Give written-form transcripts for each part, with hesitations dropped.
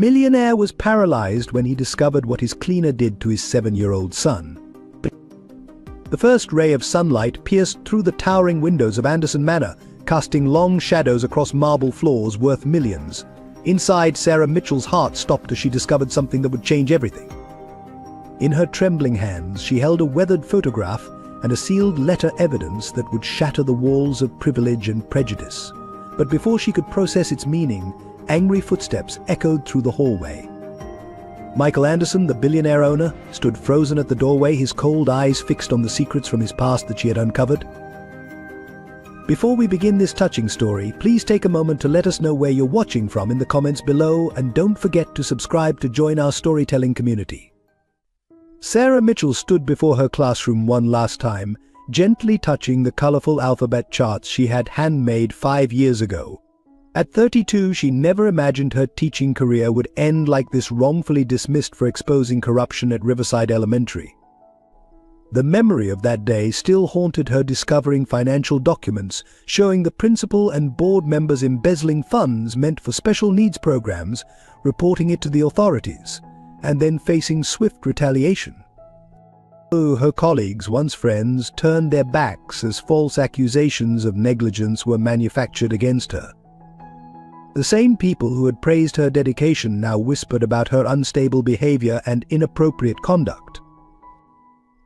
Millionaire was paralyzed when he discovered what his cleaner did to his 7-year-old son. The first ray of sunlight pierced through the towering windows of Anderson Manor, casting long shadows across marble floors worth millions. Inside, Sarah Mitchell's heart stopped as she discovered something that would change everything. In her trembling hands, she held a weathered photograph and a sealed letter evidence that would shatter the walls of privilege and prejudice. But before she could process its meaning, angry footsteps echoed through the hallway. Michael Anderson, the billionaire owner, stood frozen at the doorway, his cold eyes fixed on the secrets from his past that she had uncovered. Before we begin this touching story, please take a moment to let us know where you're watching from in the comments below, and don't forget to subscribe to join our storytelling community. Sarah Mitchell stood before her classroom one last time, gently touching the colorful alphabet charts she had handmade 5 years ago. At 32, she never imagined her teaching career would end like this, wrongfully dismissed for exposing corruption at Riverside Elementary. The memory of that day still haunted her, discovering financial documents showing the principal and board members embezzling funds meant for special needs programs, reporting it to the authorities, and then facing swift retaliation. Her colleagues, once friends, turned their backs as false accusations of negligence were manufactured against her. The same people who had praised her dedication now whispered about her unstable behavior and inappropriate conduct.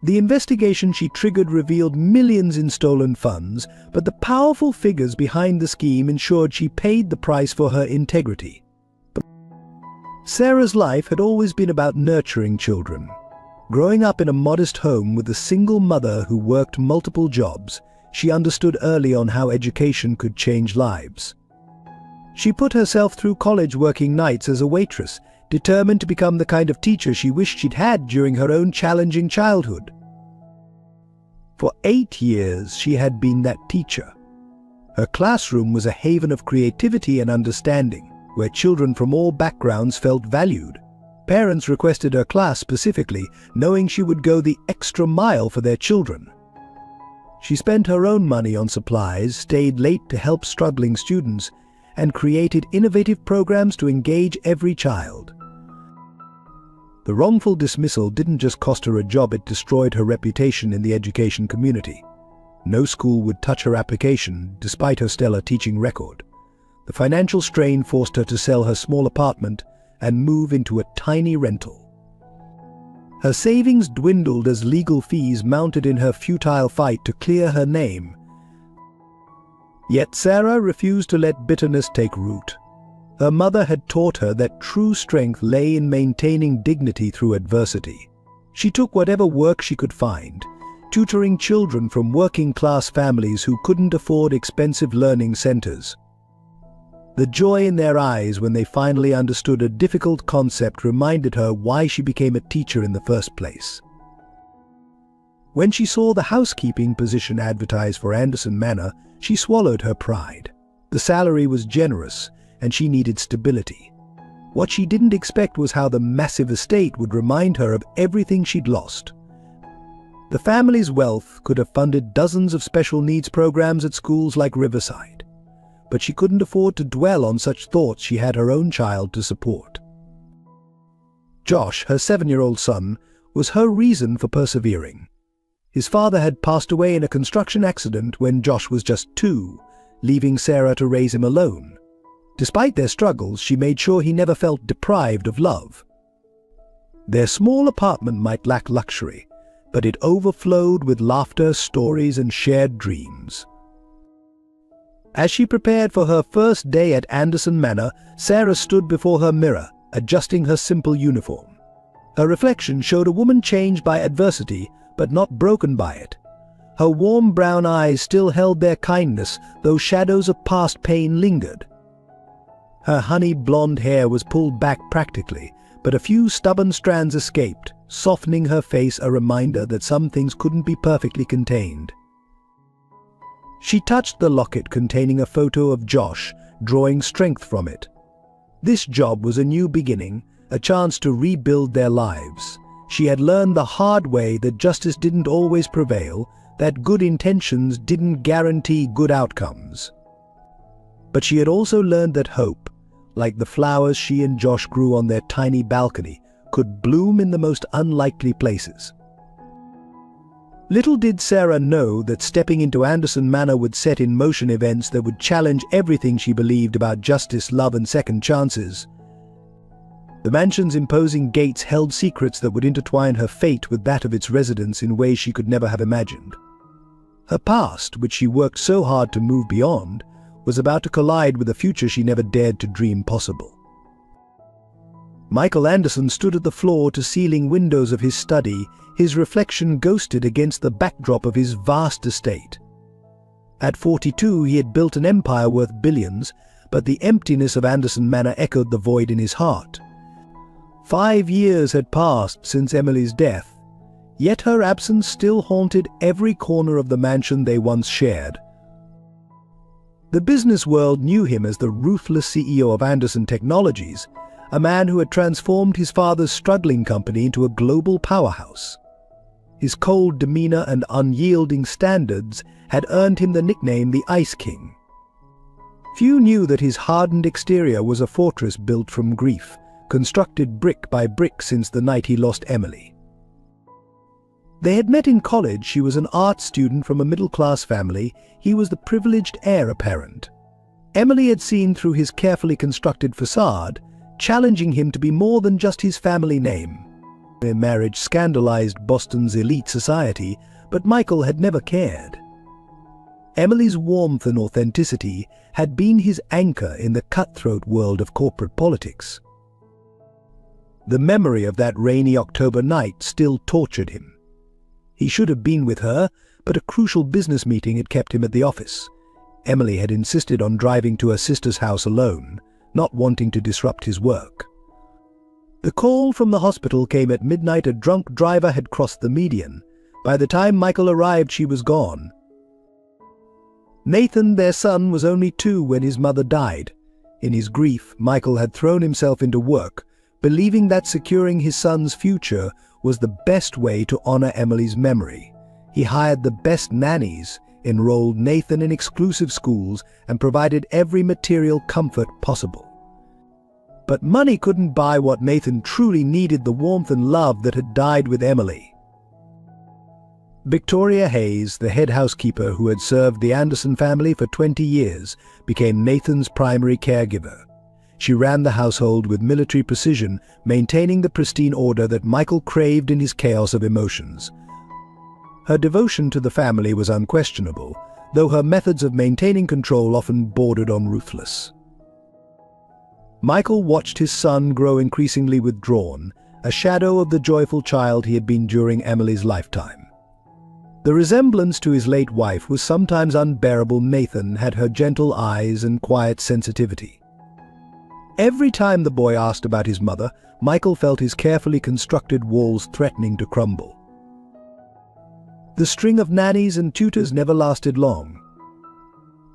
The investigation she triggered revealed millions in stolen funds, but the powerful figures behind the scheme ensured she paid the price for her integrity. Sarah's life had always been about nurturing children. Growing up in a modest home with a single mother who worked multiple jobs, she understood early on how education could change lives. She put herself through college, working nights as a waitress, determined to become the kind of teacher she wished she'd had during her own challenging childhood. For 8 years, she had been that teacher. Her classroom was a haven of creativity and understanding, where children from all backgrounds felt valued. Parents requested her class specifically, knowing she would go the extra mile for their children. She spent her own money on supplies, stayed late to help struggling students, and created innovative programs to engage every child. The wrongful dismissal didn't just cost her a job, it destroyed her reputation in the education community. No school would touch her application, despite her stellar teaching record. The financial strain forced her to sell her small apartment and move into a tiny rental. Her savings dwindled as legal fees mounted in her futile fight to clear her name. Yet Sarah refused to let bitterness take root. Her mother had taught her that true strength lay in maintaining dignity through adversity. She took whatever work she could find, tutoring children from working-class families who couldn't afford expensive learning centers. The joy in their eyes when they finally understood a difficult concept reminded her why she became a teacher in the first place. When she saw the housekeeping position advertised for Anderson Manor, she swallowed her pride. The salary was generous, and she needed stability. What she didn't expect was how the massive estate would remind her of everything she'd lost. The family's wealth could have funded dozens of special needs programs at schools like Riverside, but she couldn't afford to dwell on such thoughts. She had her own child to support. Josh, her 7-year-old son, was her reason for persevering. His father had passed away in a construction accident when Josh was just 2, leaving Sarah to raise him alone. Despite their struggles, she made sure he never felt deprived of love. Their small apartment might lack luxury, but it overflowed with laughter, stories, and shared dreams. As she prepared for her first day at Anderson Manor, Sarah stood before her mirror, adjusting her simple uniform. Her reflection showed a woman changed by adversity, but not broken by it. Her warm brown eyes still held their kindness, though shadows of past pain lingered. Her honey blonde hair was pulled back practically, but a few stubborn strands escaped, softening her face, a reminder that some things couldn't be perfectly contained. She touched the locket containing a photo of Josh, drawing strength from it. This job was a new beginning, a chance to rebuild their lives. She had learned the hard way that justice didn't always prevail, that good intentions didn't guarantee good outcomes. But she had also learned that hope, like the flowers she and Josh grew on their tiny balcony, could bloom in the most unlikely places. Little did Sarah know that stepping into Anderson Manor would set in motion events that would challenge everything she believed about justice, love, and second chances. The mansion's imposing gates held secrets that would intertwine her fate with that of its residents in ways she could never have imagined. Her past, which she worked so hard to move beyond, was about to collide with a future she never dared to dream possible. Michael Anderson stood at the floor-to-ceiling windows of his study, his reflection ghosted against the backdrop of his vast estate. At 42, he had built an empire worth billions, but the emptiness of Anderson Manor echoed the void in his heart. 5 years had passed since Emily's death, yet her absence still haunted every corner of the mansion they once shared. The business world knew him as the ruthless CEO of Anderson Technologies, a man who had transformed his father's struggling company into a global powerhouse. His cold demeanor and unyielding standards had earned him the nickname the Ice King. Few knew that his hardened exterior was a fortress built from grief, constructed brick by brick since the night he lost Emily. They had met in college. She was an art student from a middle-class family. He was the privileged heir apparent. Emily had seen through his carefully constructed facade, challenging him to be more than just his family name. Their marriage scandalized Boston's elite society, but Michael had never cared. Emily's warmth and authenticity had been his anchor in the cutthroat world of corporate politics. The memory of that rainy October night still tortured him. He should have been with her, but a crucial business meeting had kept him at the office. Emily had insisted on driving to her sister's house alone, not wanting to disrupt his work. The call from the hospital came at midnight. A drunk driver had crossed the median. By the time Michael arrived, she was gone. Nathan, their son, was only 2 when his mother died. In his grief, Michael had thrown himself into work, believing that securing his son's future was the best way to honor Emily's memory. He hired the best nannies, enrolled Nathan in exclusive schools, and provided every material comfort possible. But money couldn't buy what Nathan truly needed: the warmth and love that had died with Emily. Victoria Hayes, the head housekeeper who had served the Anderson family for 20 years, became Nathan's primary caregiver. She ran the household with military precision, maintaining the pristine order that Michael craved in his chaos of emotions. Her devotion to the family was unquestionable, though her methods of maintaining control often bordered on ruthless. Michael watched his son grow increasingly withdrawn, a shadow of the joyful child he had been during Emily's lifetime. The resemblance to his late wife was sometimes unbearable. Nathan had her gentle eyes and quiet sensitivity. Every time the boy asked about his mother, Michael felt his carefully constructed walls threatening to crumble. The string of nannies and tutors never lasted long.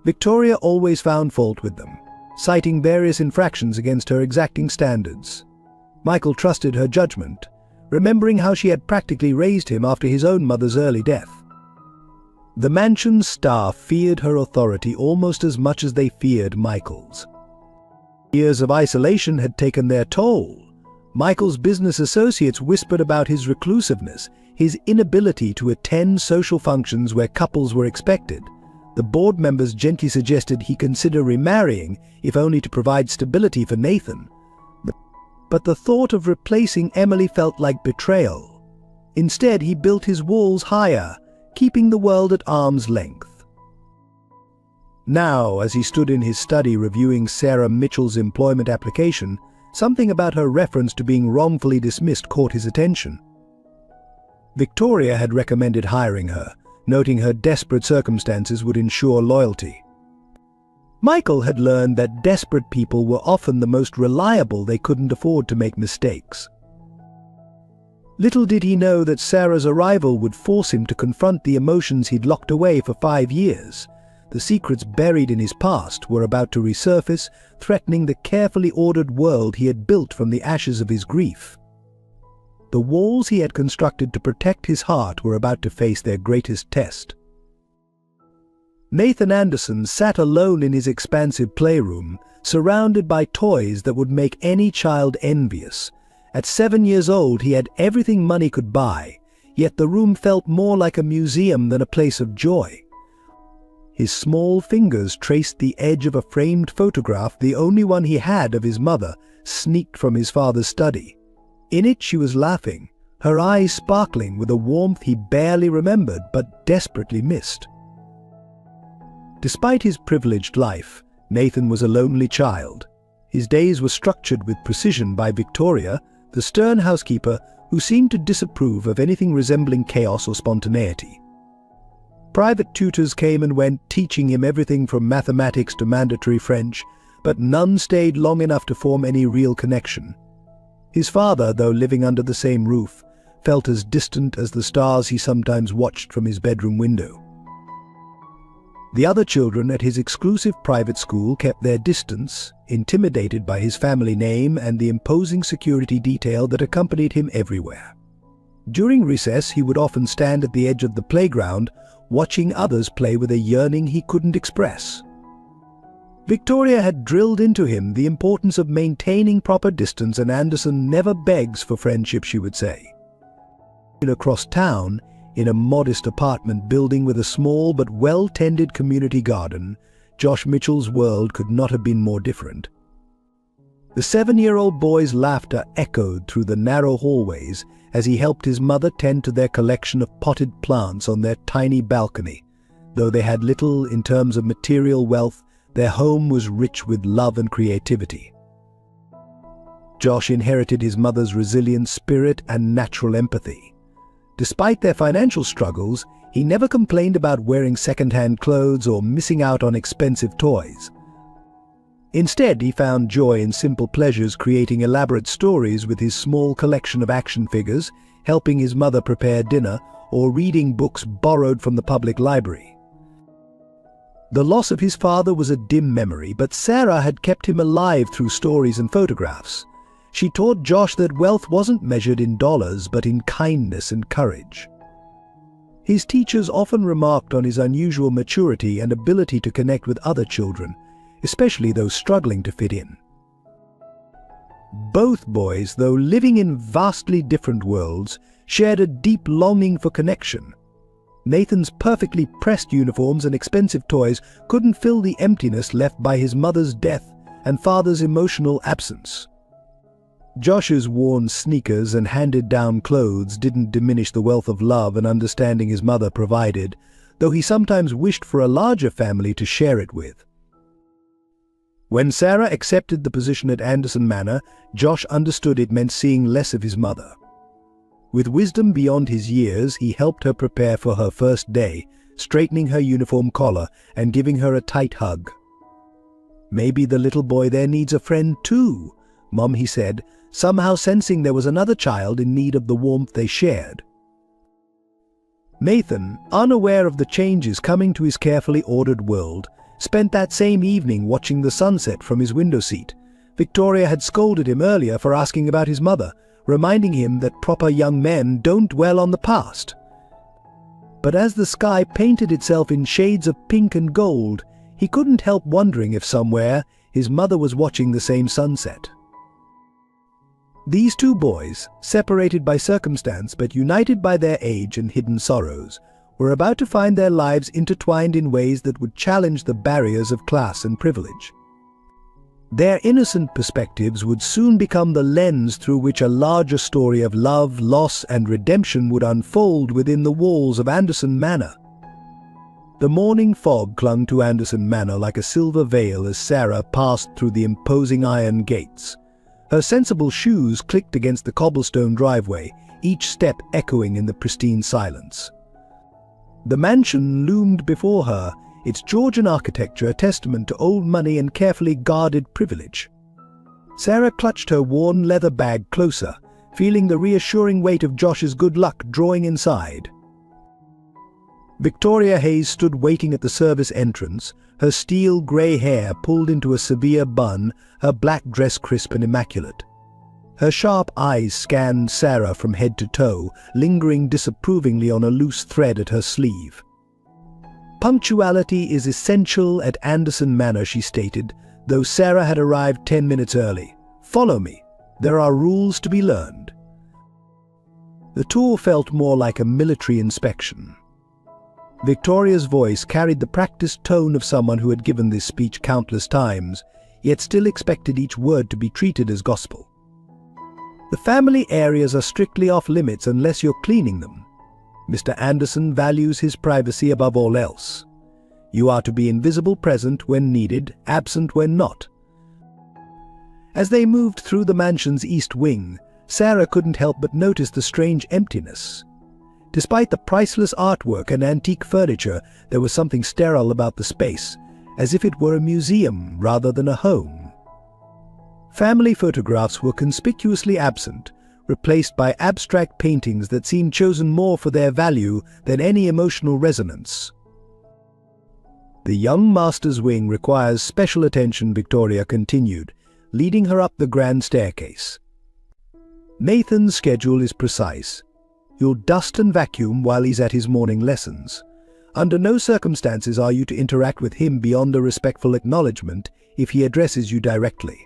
Victoria always found fault with them, citing various infractions against her exacting standards. Michael trusted her judgment, remembering how she had practically raised him after his own mother's early death. The mansion's staff feared her authority almost as much as they feared Michael's. Years of isolation had taken their toll. Michael's business associates whispered about his reclusiveness, his inability to attend social functions where couples were expected. The board members gently suggested he consider remarrying, if only to provide stability for Nathan. But the thought of replacing Emily felt like betrayal. Instead, he built his walls higher, keeping the world at arm's length. Now, as he stood in his study reviewing Sarah Mitchell's employment application, something about her reference to being wrongfully dismissed caught his attention. Victoria had recommended hiring her, noting her desperate circumstances would ensure loyalty. Michael had learned that desperate people were often the most reliable. They couldn't afford to make mistakes. Little did he know that Sarah's arrival would force him to confront the emotions he'd locked away for 5 years. The secrets buried in his past were about to resurface, threatening the carefully ordered world he had built from the ashes of his grief. The walls he had constructed to protect his heart were about to face their greatest test. Nathan Anderson sat alone in his expansive playroom, surrounded by toys that would make any child envious. At 7 years old, he had everything money could buy, yet the room felt more like a museum than a place of joy. His small fingers traced the edge of a framed photograph, the only one he had of his mother, sneaked from his father's study. In it she was laughing, her eyes sparkling with a warmth he barely remembered but desperately missed. Despite his privileged life, Nathan was a lonely child. His days were structured with precision by Victoria, the stern housekeeper who seemed to disapprove of anything resembling chaos or spontaneity. Private tutors came and went, teaching him everything from mathematics to mandatory French, but none stayed long enough to form any real connection. His father, though living under the same roof, felt as distant as the stars he sometimes watched from his bedroom window. The other children at his exclusive private school kept their distance, intimidated by his family name and the imposing security detail that accompanied him everywhere. During recess, he would often stand at the edge of the playground, watching others play with a yearning he couldn't express. Victoria had drilled into him the importance of maintaining proper distance, and Anderson never begs for friendship, she would say. Across town, in a modest apartment building with a small but well-tended community garden, Josh Mitchell's world could not have been more different. The 7-year-old boy's laughter echoed through the narrow hallways as he helped his mother tend to their collection of potted plants on their tiny balcony. Though they had little in terms of material wealth, their home was rich with love and creativity. Josh inherited his mother's resilient spirit and natural empathy. Despite their financial struggles, he never complained about wearing second-hand clothes or missing out on expensive toys. Instead, he found joy in simple pleasures, creating elaborate stories with his small collection of action figures, helping his mother prepare dinner, or reading books borrowed from the public library. The loss of his father was a dim memory, but Sarah had kept him alive through stories and photographs. She taught Josh that wealth wasn't measured in dollars, but in kindness and courage. His teachers often remarked on his unusual maturity and ability to connect with other children, especially those struggling to fit in. Both boys, though living in vastly different worlds, shared a deep longing for connection. Nathan's perfectly pressed uniforms and expensive toys couldn't fill the emptiness left by his mother's death and father's emotional absence. Josh's worn sneakers and handed-down clothes didn't diminish the wealth of love and understanding his mother provided, though he sometimes wished for a larger family to share it with. When Sarah accepted the position at Anderson Manor, Josh understood it meant seeing less of his mother. With wisdom beyond his years, he helped her prepare for her first day, straightening her uniform collar and giving her a tight hug. "Maybe the little boy there needs a friend too, Mom," he said, somehow sensing there was another child in need of the warmth they shared. Nathan, unaware of the changes coming to his carefully ordered world, spent that same evening watching the sunset from his window seat. Victoria had scolded him earlier for asking about his mother, reminding him that proper young men don't dwell on the past. But as the sky painted itself in shades of pink and gold, he couldn't help wondering if somewhere his mother was watching the same sunset. These two boys, separated by circumstance but united by their age and hidden sorrows, were about to find their lives intertwined in ways that would challenge the barriers of class and privilege. Their innocent perspectives would soon become the lens through which a larger story of love, loss, and redemption would unfold within the walls of Anderson Manor. The morning fog clung to Anderson Manor like a silver veil as Sarah passed through the imposing iron gates. Her sensible shoes clicked against the cobblestone driveway, each step echoing in the pristine silence. The mansion loomed before her, its Georgian architecture a testament to old money and carefully guarded privilege. Sarah clutched her worn leather bag closer, feeling the reassuring weight of Josh's good luck drawing inside. Victoria Hayes stood waiting at the service entrance, her steel grey hair pulled into a severe bun, her black dress crisp and immaculate. Her sharp eyes scanned Sarah from head to toe, lingering disapprovingly on a loose thread at her sleeve. Punctuality is essential at Anderson Manor, she stated, though Sarah had arrived 10 minutes early. Follow me. There are rules to be learned. The tour felt more like a military inspection. Victoria's voice carried the practiced tone of someone who had given this speech countless times, yet still expected each word to be treated as gospel. The family areas are strictly off limits unless you're cleaning them. Mr. Anderson values his privacy above all else. You are to be invisible, present when needed, absent when not. As they moved through the mansion's east wing, Sarah couldn't help but notice the strange emptiness. Despite the priceless artwork and antique furniture, there was something sterile about the space, as if it were a museum rather than a home. Family photographs were conspicuously absent, replaced by abstract paintings that seemed chosen more for their value than any emotional resonance. The young master's wing requires special attention, Victoria continued, leading her up the grand staircase. Nathan's schedule is precise. You'll dust and vacuum while he's at his morning lessons. Under no circumstances are you to interact with him beyond a respectful acknowledgement if he addresses you directly.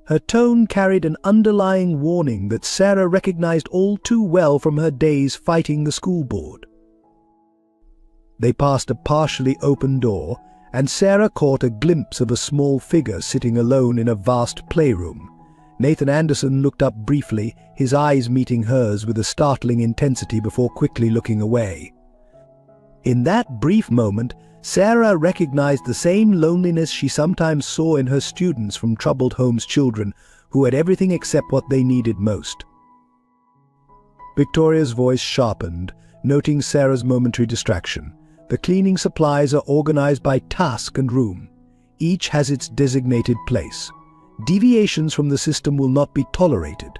Her tone carried an underlying warning that Sarah recognized all too well from her days fighting the school board. They passed a partially open door, and Sarah caught a glimpse of a small figure sitting alone in a vast playroom. Nathan Anderson looked up briefly, his eyes meeting hers with a startling intensity before quickly looking away. In that brief moment, Sarah recognized the same loneliness she sometimes saw in her students from troubled homes' children who had everything except what they needed most. Victoria's voice sharpened, noting Sarah's momentary distraction. The cleaning supplies are organized by task and room. Each has its designated place. Deviations from the system will not be tolerated.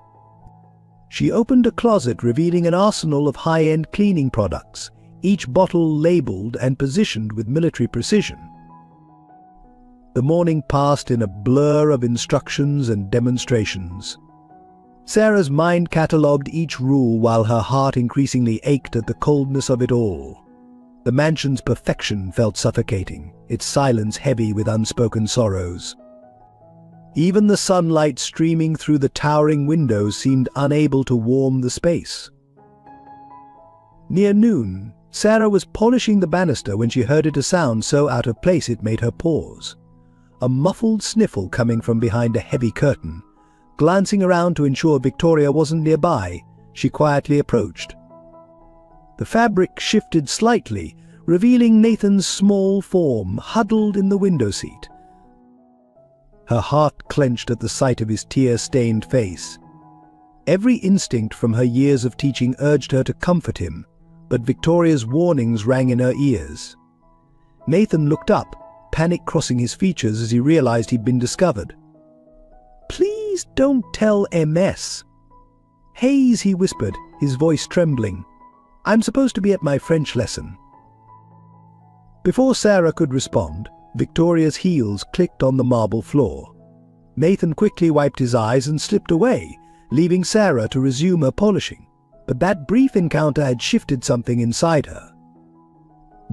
She opened a closet revealing an arsenal of high-end cleaning products, each bottle labeled and positioned with military precision. The morning passed in a blur of instructions and demonstrations. Sarah's mind catalogued each rule while her heart increasingly ached at the coldness of it all. The mansion's perfection felt suffocating, its silence heavy with unspoken sorrows. Even the sunlight streaming through the towering windows seemed unable to warm the space. Near noon, Sarah was polishing the banister when she heard a sound so out of place it made her pause. A muffled sniffle coming from behind a heavy curtain. Glancing around to ensure Victoria wasn't nearby, she quietly approached. The fabric shifted slightly, revealing Nathan's small form huddled in the window seat. Her heart clenched at the sight of his tear-stained face. Every instinct from her years of teaching urged her to comfort him, but Victoria's warnings rang in her ears. Nathan looked up, panic crossing his features as he realized he'd been discovered. "Please don't tell MS." "Hayes," he whispered, his voice trembling. "I'm supposed to be at my French lesson." Before Sarah could respond, Victoria's heels clicked on the marble floor. Nathan quickly wiped his eyes and slipped away, leaving Sarah to resume her polishing. But that brief encounter had shifted something inside her.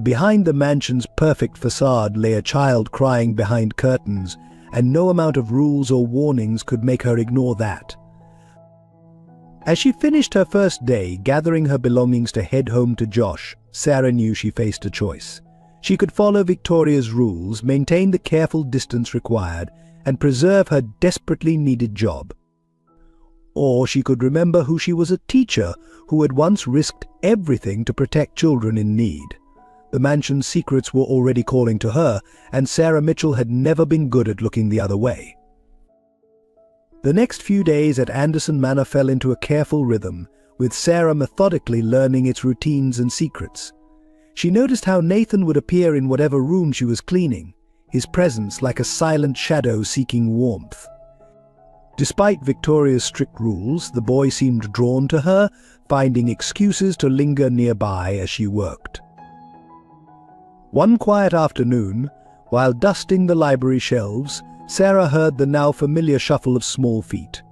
Behind the mansion's perfect facade lay a child crying behind curtains, and no amount of rules or warnings could make her ignore that. As she finished her first day, gathering her belongings to head home to Josh, Sarah knew she faced a choice. She could follow Victoria's rules, maintain the careful distance required, and preserve her desperately needed job. Or she could remember who she was, a teacher who had once risked everything to protect children in need. The mansion's secrets were already calling to her, and Sarah Mitchell had never been good at looking the other way. The next few days at Anderson Manor fell into a careful rhythm, with Sarah methodically learning its routines and secrets. She noticed how Nathan would appear in whatever room she was cleaning, his presence like a silent shadow seeking warmth. Despite Victoria's strict rules, the boy seemed drawn to her, finding excuses to linger nearby as she worked. One quiet afternoon, while dusting the library shelves, Sarah heard the now familiar shuffle of small feet.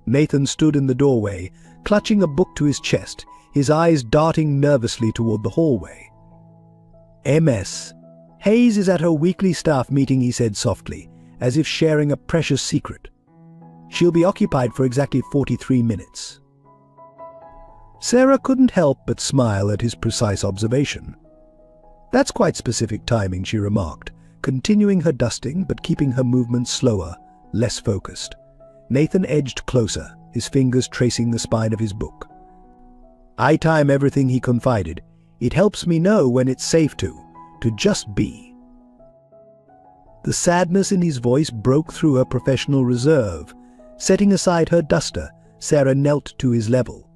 Nathan stood in the doorway, clutching a book to his chest, his eyes darting nervously toward the hallway. MS. Hayes is at her weekly staff meeting, he said softly, as if sharing a precious secret. She'll be occupied for exactly 43 minutes. Sarah couldn't help but smile at his precise observation. That's quite specific timing, she remarked, continuing her dusting but keeping her movements slower, less focused. Nathan edged closer, his fingers tracing the spine of his book. I time everything, he confided. It helps me know when it's safe to just be. The sadness in his voice broke through her professional reserve. Setting aside her duster, Sarah knelt to his level.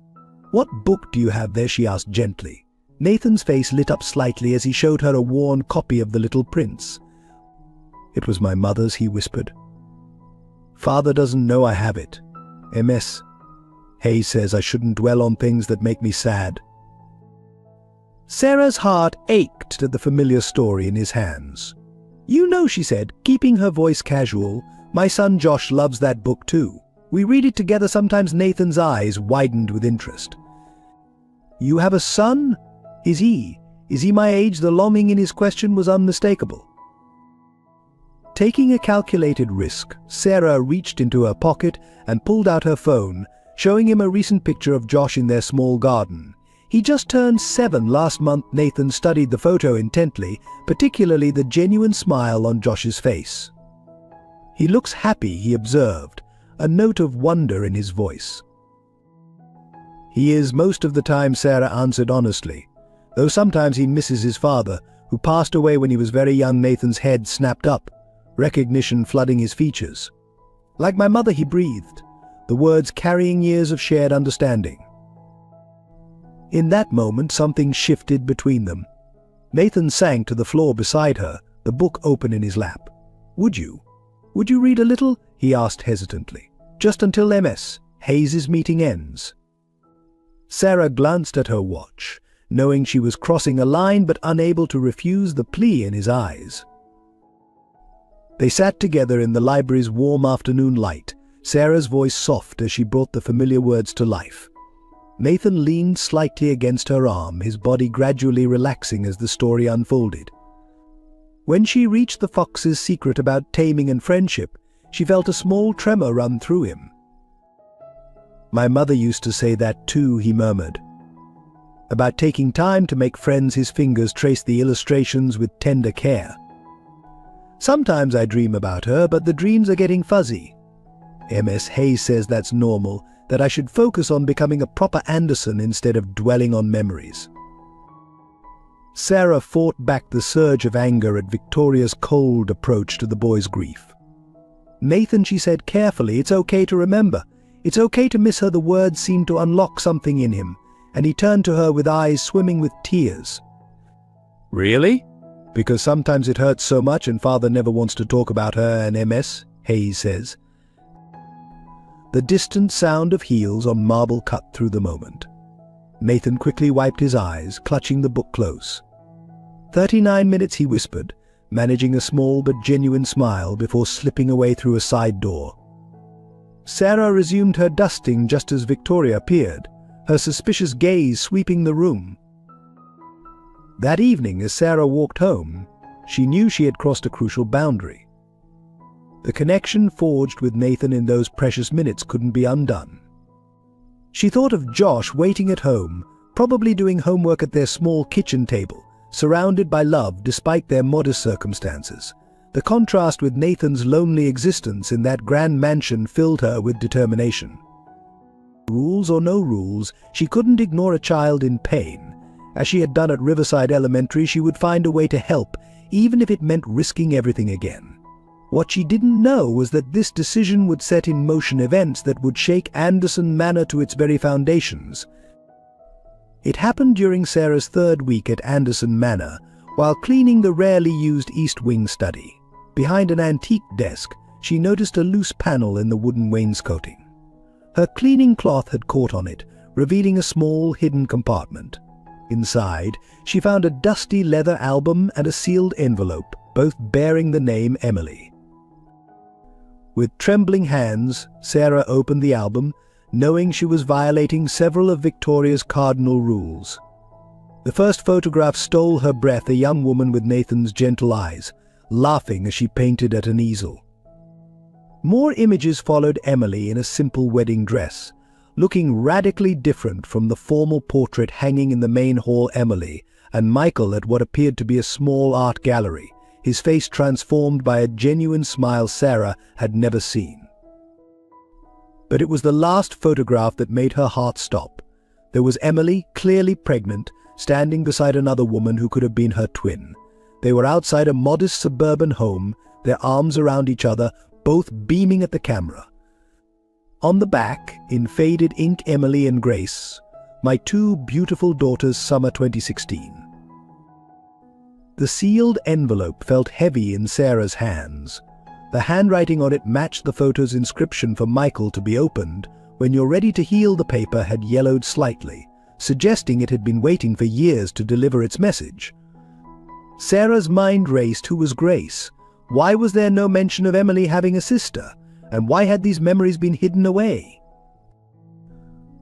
What book do you have there? She asked gently. Nathan's face lit up slightly as he showed her a worn copy of The Little Prince. It was my mother's, he whispered. Father doesn't know I have it. MS. Hayes says I shouldn't dwell on things that make me sad. Sarah's heart ached at the familiar story in his hands. You know, she said, keeping her voice casual, my son Josh loves that book too. We read it together sometimes. Nathan's eyes widened with interest. You have a son? Is he my age? The longing in his question was unmistakable. Taking a calculated risk, Sarah reached into her pocket and pulled out her phone, showing him a recent picture of Josh in their small garden. He just turned 7 last month. Nathan studied the photo intently, particularly the genuine smile on Josh's face. He looks happy, he observed, a note of wonder in his voice. He is most of the time, Sarah answered honestly, though sometimes he misses his father, who passed away when he was very young. Nathan's head snapped up, recognition flooding his features. Like my mother, he breathed, the words carrying years of shared understanding. In that moment, something shifted between them. Nathan sank to the floor beside her, the book open in his lap. Would you read a little? He asked hesitantly. Just until MS. Hayes' meeting ends. Sarah glanced at her watch, knowing she was crossing a line but unable to refuse the plea in his eyes. They sat together in the library's warm afternoon light, Sarah's voice soft as she brought the familiar words to life. Nathan leaned slightly against her arm, his body gradually relaxing as the story unfolded. When she reached the fox's secret about taming and friendship, she felt a small tremor run through him. My mother used to say that too, he murmured. About taking time to make friends. His fingers traced the illustrations with tender care. Sometimes I dream about her, but the dreams are getting fuzzy. MS. Hayes says that's normal, that I should focus on becoming a proper Anderson instead of dwelling on memories. Sarah fought back the surge of anger at Victoria's cold approach to the boy's grief. Nathan, she said carefully, it's okay to remember. It's okay to miss her. The words seemed to unlock something in him, and he turned to her with eyes swimming with tears. Really? Because sometimes it hurts so much and father never wants to talk about her and MS, Hayes says. The distant sound of heels on marble cut through the moment. Nathan quickly wiped his eyes, clutching the book close. 39 minutes, he whispered, managing a small but genuine smile before slipping away through a side door. Sarah resumed her dusting just as Victoria appeared, her suspicious gaze sweeping the room. That evening, as Sarah walked home, she knew she had crossed a crucial boundary. The connection forged with Nathan in those precious minutes couldn't be undone. She thought of Josh waiting at home, probably doing homework at their small kitchen table, surrounded by love despite their modest circumstances. The contrast with Nathan's lonely existence in that grand mansion filled her with determination. Rules or no rules, she couldn't ignore a child in pain. As she had done at Riverside Elementary, she would find a way to help, even if it meant risking everything again. What she didn't know was that this decision would set in motion events that would shake Anderson Manor to its very foundations. It happened during Sarah's 3rd week at Anderson Manor, while cleaning the rarely used East Wing study. Behind an antique desk, she noticed a loose panel in the wooden wainscoting. Her cleaning cloth had caught on it, revealing a small hidden compartment. Inside, she found a dusty leather album and a sealed envelope, both bearing the name Emily. With trembling hands, Sarah opened the album, knowing she was violating several of Victoria's cardinal rules. The first photograph stole her breath, a young woman with Nathan's gentle eyes, laughing as she painted at an easel. More images followed Emily in a simple wedding dress, looking radically different from the formal portrait hanging in the main hall. Emily and Michael at what appeared to be a small art gallery, his face transformed by a genuine smile Sarah had never seen. But it was the last photograph that made her heart stop. There was Emily, clearly pregnant, standing beside another woman who could have been her twin. They were outside a modest suburban home, their arms around each other, both beaming at the camera. On the back, in faded ink, Emily and Grace, my two beautiful daughters, summer 2016. The sealed envelope felt heavy in Sarah's hands. The handwriting on it matched the photo's inscription for Michael to be opened. When you're ready to heal, the paper had yellowed slightly, suggesting it had been waiting for years to deliver its message. Sarah's mind raced. Who was Grace? Why was there no mention of Emily having a sister? And why had these memories been hidden away?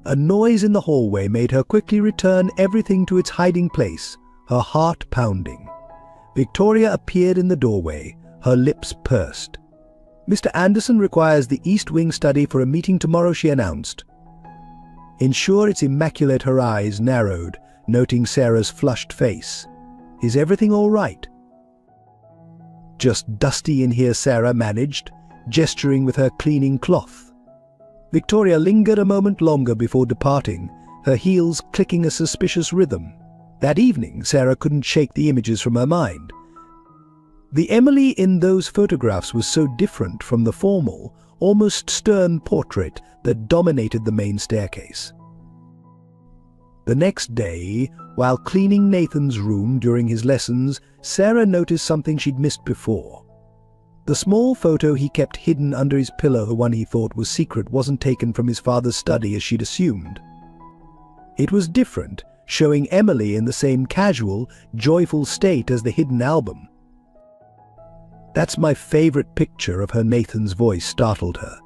A noise in the hallway made her quickly return everything to its hiding place, her heart pounding. Victoria appeared in the doorway, her lips pursed. "Mr. Anderson requires the East Wing study for a meeting tomorrow," she announced. Ensure it's immaculate. Her eyes narrowed, noting Sarah's flushed face. "Is everything all right?" "Just dusty in here," Sarah managed, gesturing with her cleaning cloth. Victoria lingered a moment longer before departing, her heels clicking a suspicious rhythm. That evening, Sarah couldn't shake the images from her mind. The Emily in those photographs was so different from the formal, almost stern portrait that dominated the main staircase. The next day, while cleaning Nathan's room during his lessons, Sarah noticed something she'd missed before. The small photo he kept hidden under his pillow, the one he thought was secret, wasn't taken from his father's study as she'd assumed. It was different, showing Emily in the same casual, joyful state as the hidden album. "That's my favorite picture of her," Nathan's voice startled her.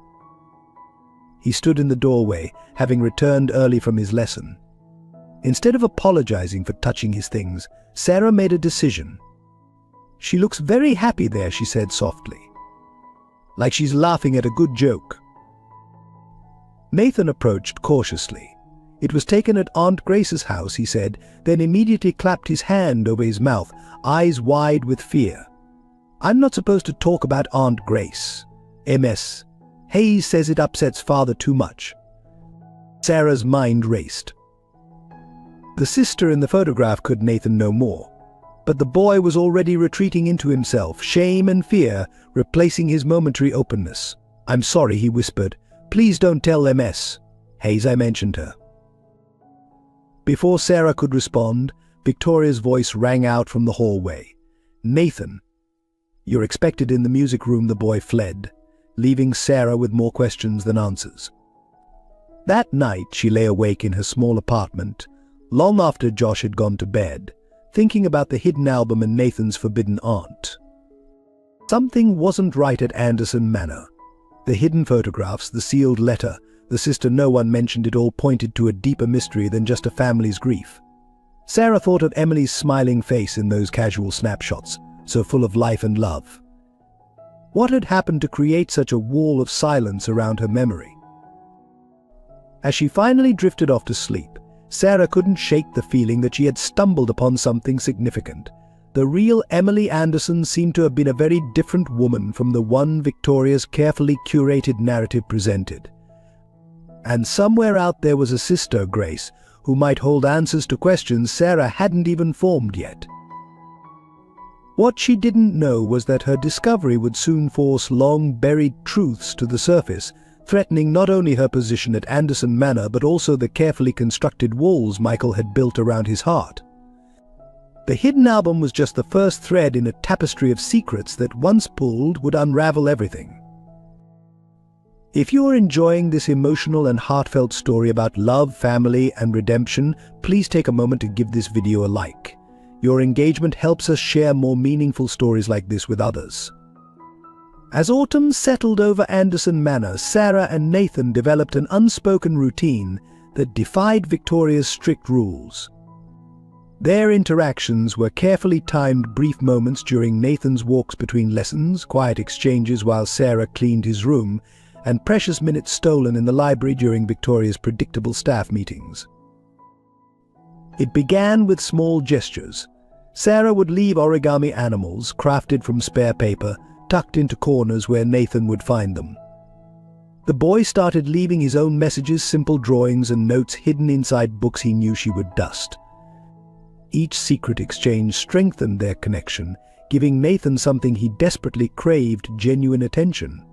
He stood in the doorway, having returned early from his lesson. Instead of apologizing for touching his things, Sarah made a decision. "She looks very happy there," she said softly. "Like she's laughing at a good joke." Nathan approached cautiously. "It was taken at Aunt Grace's house," he said, then immediately clapped his hand over his mouth, eyes wide with fear. "I'm not supposed to talk about Aunt Grace. MS. Hayes says it upsets Father too much." Sarah's mind raced. The sister in the photograph could Nathan no more. But the boy was already retreating into himself, shame and fear replacing his momentary openness. "I'm sorry," he whispered. "Please don't tell MS. Hayes I mentioned her." Before Sarah could respond, Victoria's voice rang out from the hallway. "Nathan." "You're expected in the music room." The boy fled, leaving Sarah with more questions than answers. That night she lay awake in her small apartment, long after Josh had gone to bed, thinking about the hidden album and Nathan's forbidden aunt. Something wasn't right at Anderson Manor. The hidden photographs, the sealed letter, the sister no one mentioned, it all pointed to a deeper mystery than just a family's grief. Sarah thought of Emily's smiling face in those casual snapshots, so full of life and love. What had happened to create such a wall of silence around her memory? As she finally drifted off to sleep, Sarah couldn't shake the feeling that she had stumbled upon something significant. The real Emily Anderson seemed to have been a very different woman from the one Victoria's carefully curated narrative presented. And somewhere out there was a sister, Grace, who might hold answers to questions Sarah hadn't even formed yet. What she didn't know was that her discovery would soon force long-buried truths to the surface, threatening not only her position at Anderson Manor but also the carefully constructed walls Michael had built around his heart. The hidden album was just the first thread in a tapestry of secrets that, once pulled, would unravel everything. If you are enjoying this emotional and heartfelt story about love, family, and redemption, please take a moment to give this video a like. Your engagement helps us share more meaningful stories like this with others. As autumn settled over Anderson Manor, Sarah and Nathan developed an unspoken routine that defied Victoria's strict rules. Their interactions were carefully timed brief moments during Nathan's walks between lessons, quiet exchanges while Sarah cleaned his room, and precious minutes stolen in the library during Victoria's predictable staff meetings. It began with small gestures. Sarah would leave origami animals, crafted from spare paper, tucked into corners where Nathan would find them. The boy started leaving his own messages, simple drawings and notes hidden inside books he knew she would dust. Each secret exchange strengthened their connection, giving Nathan something he desperately craved: genuine attention.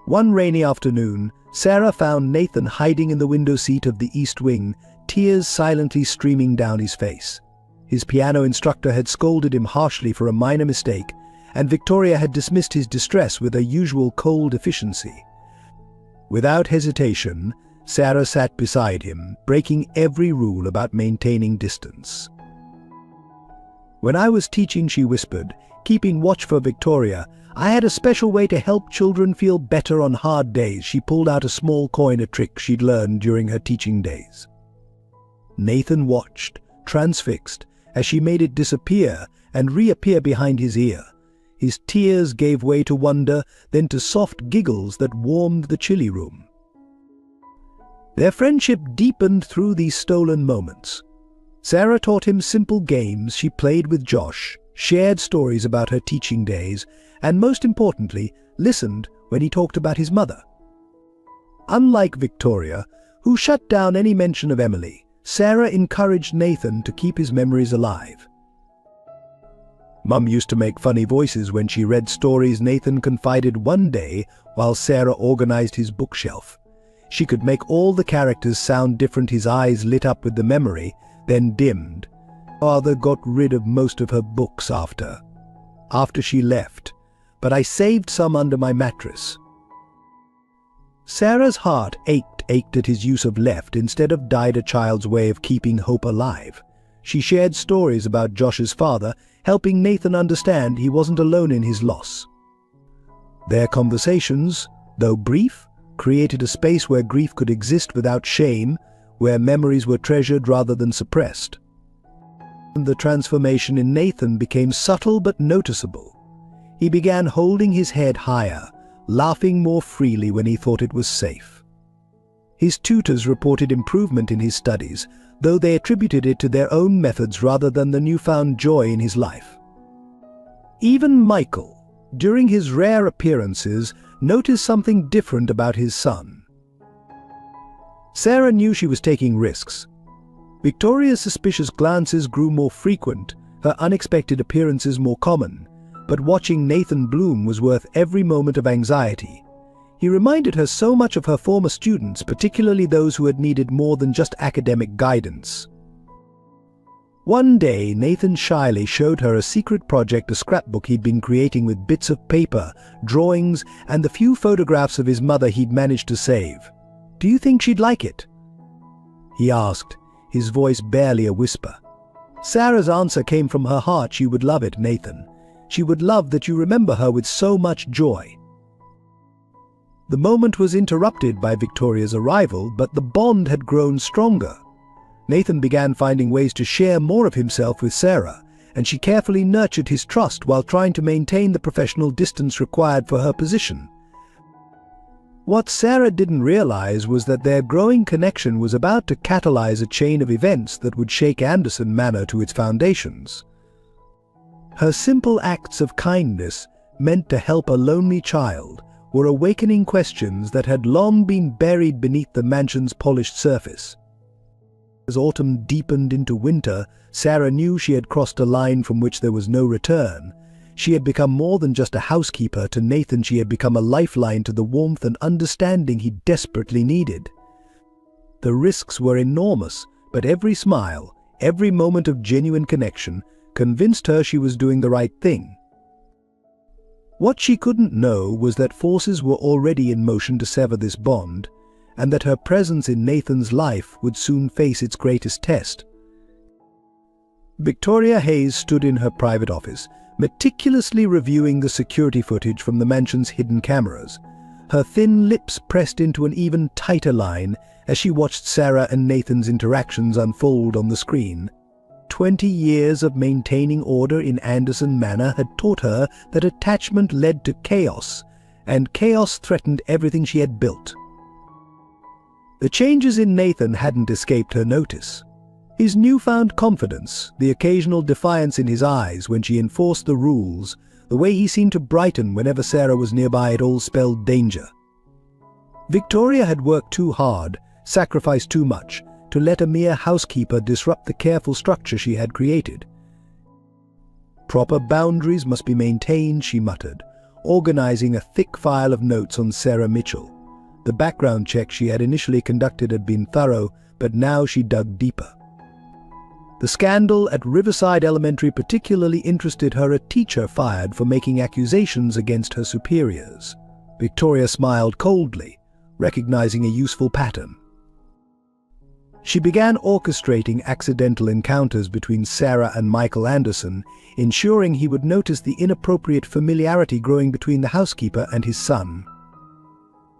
One rainy afternoon, Sarah found Nathan hiding in the window seat of the East Wing, tears silently streaming down his face. His piano instructor had scolded him harshly for a minor mistake, and Victoria had dismissed his distress with her usual cold efficiency. Without hesitation, Sarah sat beside him, breaking every rule about maintaining distance. "When I was teaching," she whispered, "keeping watch for Victoria, I had a special way to help children feel better on hard days." She pulled out a small coin, a trick she'd learned during her teaching days. Nathan watched, transfixed, as she made it disappear and reappear behind his ear. His tears gave way to wonder, then to soft giggles that warmed the chilly room. Their friendship deepened through these stolen moments. Sarah taught him simple games she played with Josh, shared stories about her teaching days, and most importantly, listened when he talked about his mother. Unlike Victoria, who shut down any mention of Emily, Sarah encouraged Nathan to keep his memories alive. Mum used to make funny voices when she read stories, Nathan confided one day while Sarah organized his bookshelf. She could make all the characters sound different. His eyes lit up with the memory, then dimmed. Father got rid of most of her books after she left, but I saved some under my mattress. Sarah's heart ached at his use of left instead of died, a child's way of keeping hope alive. She shared stories about Josh's father, helping Nathan understand he wasn't alone in his loss. Their conversations, though brief, created a space where grief could exist without shame, where memories were treasured rather than suppressed. The transformation in Nathan became subtle but noticeable. He began holding his head higher, laughing more freely when he thought it was safe. His tutors reported improvement in his studies, though they attributed it to their own methods rather than the newfound joy in his life. Even Michael, during his rare appearances, noticed something different about his son. Sarah knew she was taking risks. Victoria's suspicious glances grew more frequent, her unexpected appearances more common, but watching Nathan bloom was worth every moment of anxiety. He reminded her so much of her former students, particularly those who had needed more than just academic guidance. One day, Nathan shyly showed her a secret project, a scrapbook he'd been creating with bits of paper, drawings, and the few photographs of his mother he'd managed to save. "Do you think she'd like it?" he asked, his voice barely a whisper. Sarah's answer came from her heart. "She would love it, Nathan. She would love that you remember her with so much joy." The moment was interrupted by Victoria's arrival, but the bond had grown stronger. Nathan began finding ways to share more of himself with Sarah, and she carefully nurtured his trust while trying to maintain the professional distance required for her position. What Sarah didn't realize was that their growing connection was about to catalyze a chain of events that would shake Anderson Manor to its foundations. Her simple acts of kindness, meant to help a lonely child, were awakening questions that had long been buried beneath the mansion's polished surface. As autumn deepened into winter, Sarah knew she had crossed a line from which there was no return. She had become more than just a housekeeper. To Nathan, she had become a lifeline to the warmth and understanding he desperately needed. The risks were enormous, but every smile, every moment of genuine connection, convinced her she was doing the right thing. What she couldn't know was that forces were already in motion to sever this bond, and that her presence in Nathan's life would soon face its greatest test. Victoria Hayes stood in her private office, meticulously reviewing the security footage from the mansion's hidden cameras. Her thin lips pressed into an even tighter line as she watched Sarah and Nathan's interactions unfold on the screen. 20 years of maintaining order in Anderson Manor had taught her that attachment led to chaos, and chaos threatened everything she had built. The changes in Nathan hadn't escaped her notice. His newfound confidence, the occasional defiance in his eyes when she enforced the rules, the way he seemed to brighten whenever Sarah was nearby, it all spelled danger. Victoria had worked too hard, sacrificed too much, to let a mere housekeeper disrupt the careful structure she had created. Proper boundaries must be maintained, she muttered, organizing a thick file of notes on Sarah Mitchell. The background check she had initially conducted had been thorough, but now she dug deeper. The scandal at Riverside Elementary particularly interested her. A teacher fired for making accusations against her superiors. Victoria smiled coldly, recognizing a useful pattern. She began orchestrating accidental encounters between Sarah and Michael Anderson, ensuring he would notice the inappropriate familiarity growing between the housekeeper and his son.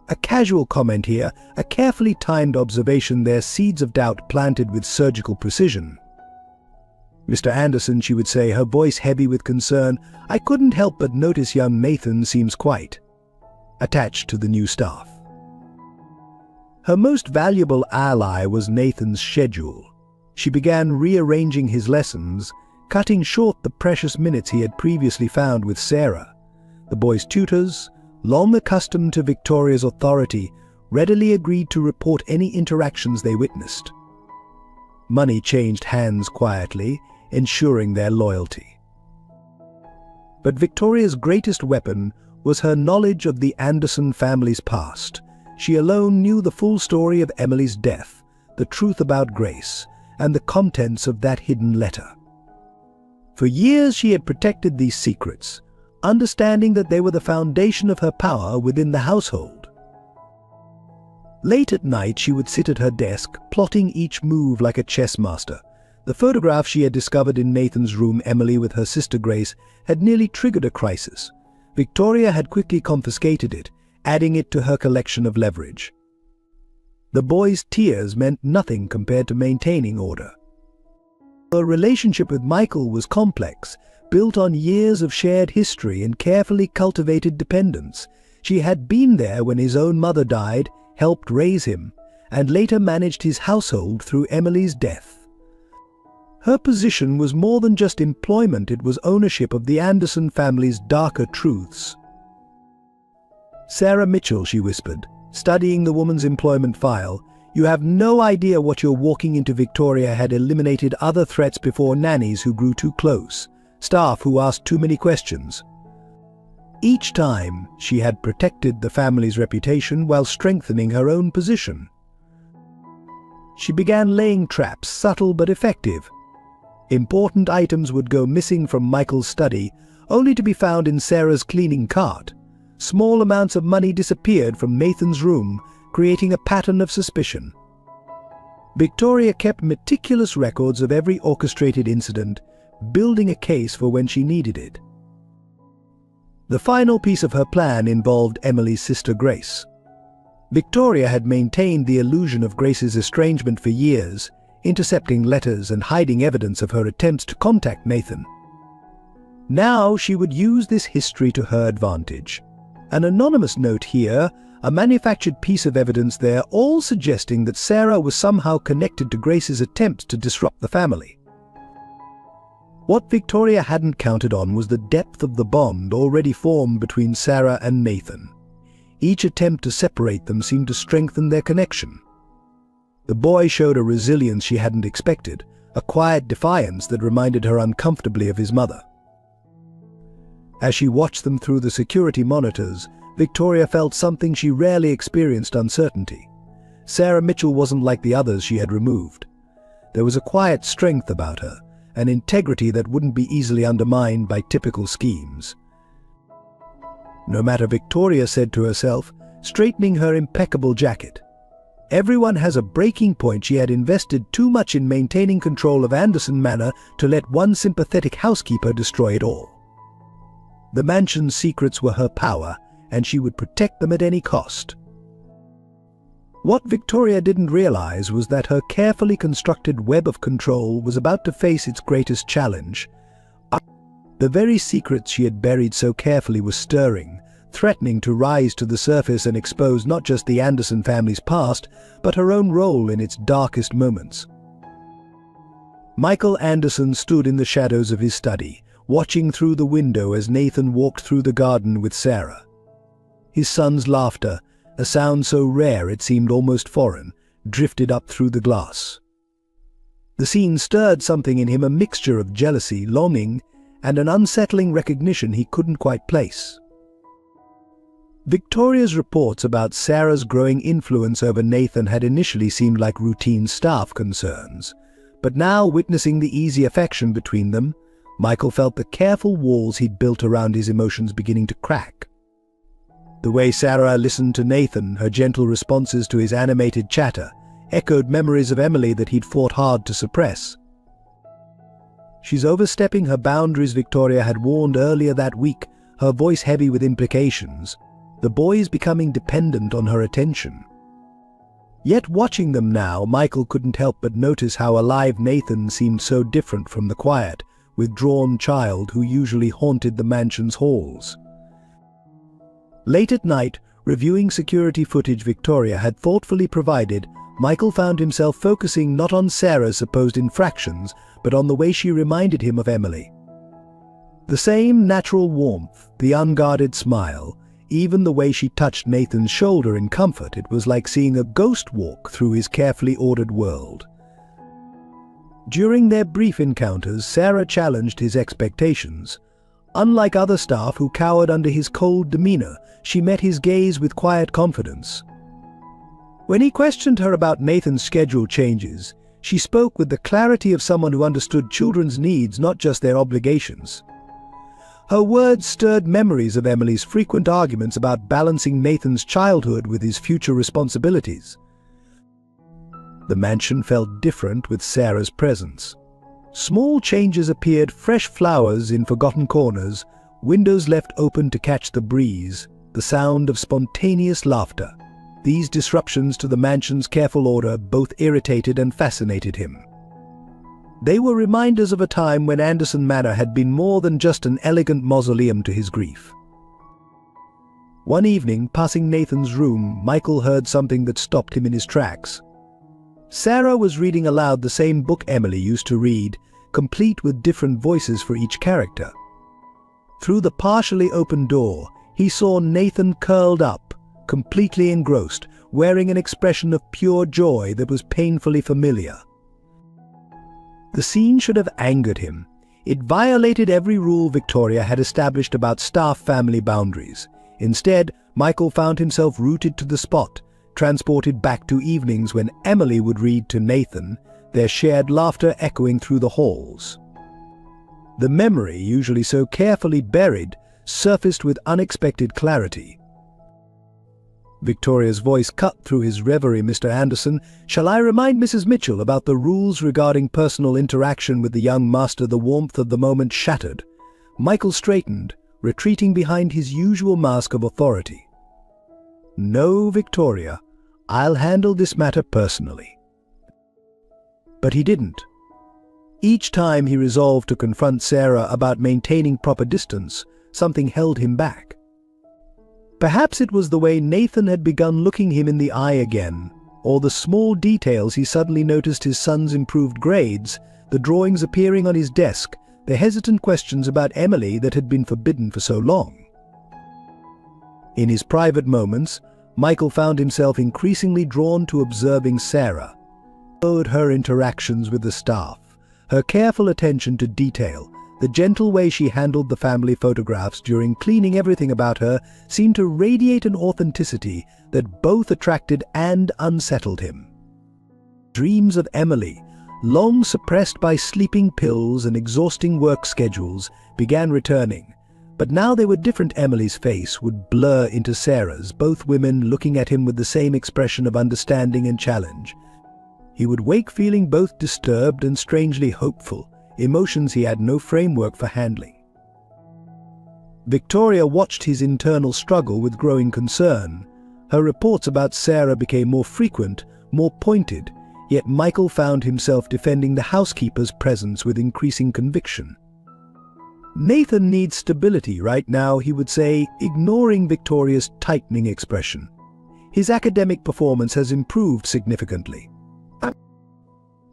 A casual comment here, a carefully timed observation there, seeds of doubt planted with surgical precision. "Mr. Anderson," she would say, her voice heavy with concern, "I couldn't help but notice young Nathan seems quite attached to the new staff." Her most valuable ally was Nathan's schedule. She began rearranging his lessons, cutting short the precious minutes he had previously found with Sarah. The boy's tutors, long accustomed to Victoria's authority, readily agreed to report any interactions they witnessed. Money changed hands quietly, ensuring their loyalty. But Victoria's greatest weapon was her knowledge of the Anderson family's past. She alone knew the full story of Emily's death, the truth about Grace, and the contents of that hidden letter. For years she had protected these secrets, understanding that they were the foundation of her power within the household. Late at night she would sit at her desk, plotting each move like a chess master. The photograph she had discovered in Nathan's room, Emily with her sister Grace, had nearly triggered a crisis. Victoria had quickly confiscated it, adding it to her collection of leverage. The boy's tears meant nothing compared to maintaining order. Her relationship with Michael was complex, built on years of shared history and carefully cultivated dependence. She had been there when his own mother died, helped raise him, and later managed his household through Emily's death. Her position was more than just employment, it was ownership of the Anderson family's darker truths. "Sarah Mitchell," she whispered, studying the woman's employment file, "you have no idea what you're walking into." Victoria had eliminated other threats before: nannies who grew too close, staff who asked too many questions. Each time, she had protected the family's reputation while strengthening her own position. She began laying traps, subtle but effective. Important items would go missing from Michael's study, only to be found in Sarah's cleaning cart. Small amounts of money disappeared from Nathan's room, creating a pattern of suspicion. Victoria kept meticulous records of every orchestrated incident, building a case for when she needed it. The final piece of her plan involved Emily's sister Grace. Victoria had maintained the illusion of Grace's estrangement for years, intercepting letters and hiding evidence of her attempts to contact Nathan. Now she would use this history to her advantage. An anonymous note here, a manufactured piece of evidence there, all suggesting that Sarah was somehow connected to Grace's attempts to disrupt the family. What Victoria hadn't counted on was the depth of the bond already formed between Sarah and Nathan. Each attempt to separate them seemed to strengthen their connection. The boy showed a resilience she hadn't expected, a quiet defiance that reminded her uncomfortably of his mother. As she watched them through the security monitors, Victoria felt something she rarely experienced: uncertainty. Sarah Mitchell wasn't like the others she had removed. There was a quiet strength about her, an integrity that wouldn't be easily undermined by typical schemes. No matter, Victoria said to herself, straightening her impeccable jacket. Everyone has a breaking point. She had invested too much in maintaining control of Anderson Manor to let one sympathetic housekeeper destroy it all. The mansion's secrets were her power, and she would protect them at any cost. What Victoria didn't realize was that her carefully constructed web of control was about to face its greatest challenge. The very secrets she had buried so carefully were stirring, threatening to rise to the surface and expose not just the Anderson family's past, but her own role in its darkest moments. Michael Anderson stood in the shadows of his study, watching through the window as Nathan walked through the garden with Sarah. His son's laughter, a sound so rare it seemed almost foreign, drifted up through the glass. The scene stirred something in him, a mixture of jealousy, longing, and an unsettling recognition he couldn't quite place. Victoria's reports about Sarah's growing influence over Nathan had initially seemed like routine staff concerns, but now, witnessing the easy affection between them, Michael felt the careful walls he'd built around his emotions beginning to crack. The way Sarah listened to Nathan, her gentle responses to his animated chatter, echoed memories of Emily that he'd fought hard to suppress. "She's overstepping her boundaries," Victoria had warned earlier that week, her voice heavy with implications. The boys becoming dependent on her attention. Yet watching them now, Michael couldn't help but notice how alive Nathan seemed, so different from the quiet, withdrawn child who usually haunted the mansion's halls. Late at night, reviewing security footage Victoria had thoughtfully provided, Michael found himself focusing not on Sarah's supposed infractions, but on the way she reminded him of Emily. The same natural warmth, the unguarded smile, even the way she touched Nathan's shoulder in comfort. It was like seeing a ghost walk through his carefully ordered world. During their brief encounters, Sarah challenged his expectations. Unlike other staff who cowered under his cold demeanor, she met his gaze with quiet confidence. When he questioned her about Nathan's schedule changes, she spoke with the clarity of someone who understood children's needs, not just their obligations. Her words stirred memories of Emily's frequent arguments about balancing Nathan's childhood with his future responsibilities. The mansion felt different with Sarah's presence. Small changes appeared: fresh flowers in forgotten corners, windows left open to catch the breeze, the sound of spontaneous laughter. These disruptions to the mansion's careful order both irritated and fascinated him. They were reminders of a time when Anderson Manor had been more than just an elegant mausoleum to his grief. One evening, passing Nathan's room, Michael heard something that stopped him in his tracks. Sarah was reading aloud the same book Emily used to read, complete with different voices for each character. Through the partially open door, he saw Nathan curled up, completely engrossed, wearing an expression of pure joy that was painfully familiar. The scene should have angered him. It violated every rule Victoria had established about staff-family boundaries. Instead, Michael found himself rooted to the spot, transported back to evenings when Emily would read to Nathan, their shared laughter echoing through the halls. The memory, usually so carefully buried, surfaced with unexpected clarity. Victoria's voice cut through his reverie. "Mr. Anderson, shall I remind Mrs. Mitchell about the rules regarding personal interaction with the young master?" The warmth of the moment shattered. Michael straightened, retreating behind his usual mask of authority. "No, Victoria, I'll handle this matter personally." But he didn't. Each time he resolved to confront Sarah about maintaining proper distance, something held him back. Perhaps it was the way Nathan had begun looking him in the eye again, or the small details he suddenly noticed: his son's improved grades, the drawings appearing on his desk, the hesitant questions about Emily that had been forbidden for so long. In his private moments, Michael found himself increasingly drawn to observing Sarah. Her interactions with the staff, her careful attention to detail, the gentle way she handled the family photographs during cleaning, everything about her seemed to radiate an authenticity that both attracted and unsettled him. Dreams of Emily, long suppressed by sleeping pills and exhausting work schedules, began returning. But now they were different. Emily's face would blur into Sarah's, both women looking at him with the same expression of understanding and challenge. He would wake feeling both disturbed and strangely hopeful, emotions he had no framework for handling. Victoria watched his internal struggle with growing concern. Her reports about Sarah became more frequent, more pointed, yet Michael found himself defending the housekeeper's presence with increasing conviction. "Nathan needs stability right now," he would say, ignoring Victoria's tightening expression. "His academic performance has improved significantly."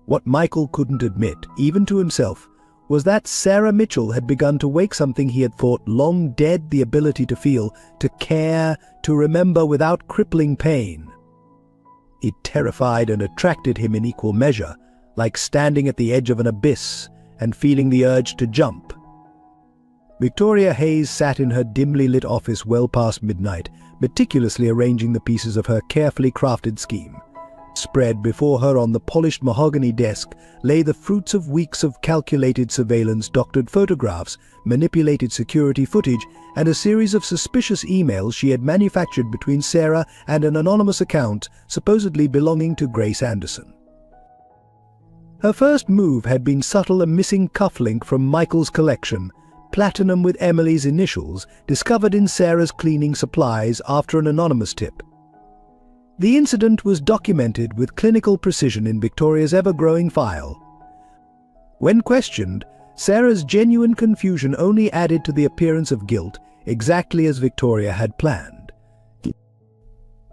What Michael couldn't admit, even to himself, was that Sarah Mitchell had begun to wake something he had thought long dead: the ability to feel, to care, to remember without crippling pain. It terrified and attracted him in equal measure, like standing at the edge of an abyss and feeling the urge to jump. Victoria Hayes sat in her dimly lit office well past midnight, meticulously arranging the pieces of her carefully crafted scheme. Spread before her on the polished mahogany desk lay the fruits of weeks of calculated surveillance, doctored photographs, manipulated security footage, and a series of suspicious emails she had manufactured between Sarah and an anonymous account supposedly belonging to Grace Anderson. Her first move had been subtle: a missing cufflink from Michael's collection, platinum with Emily's initials, discovered in Sarah's cleaning supplies after an anonymous tip. The incident was documented with clinical precision in Victoria's ever-growing file. When questioned, Sarah's genuine confusion only added to the appearance of guilt, exactly as Victoria had planned.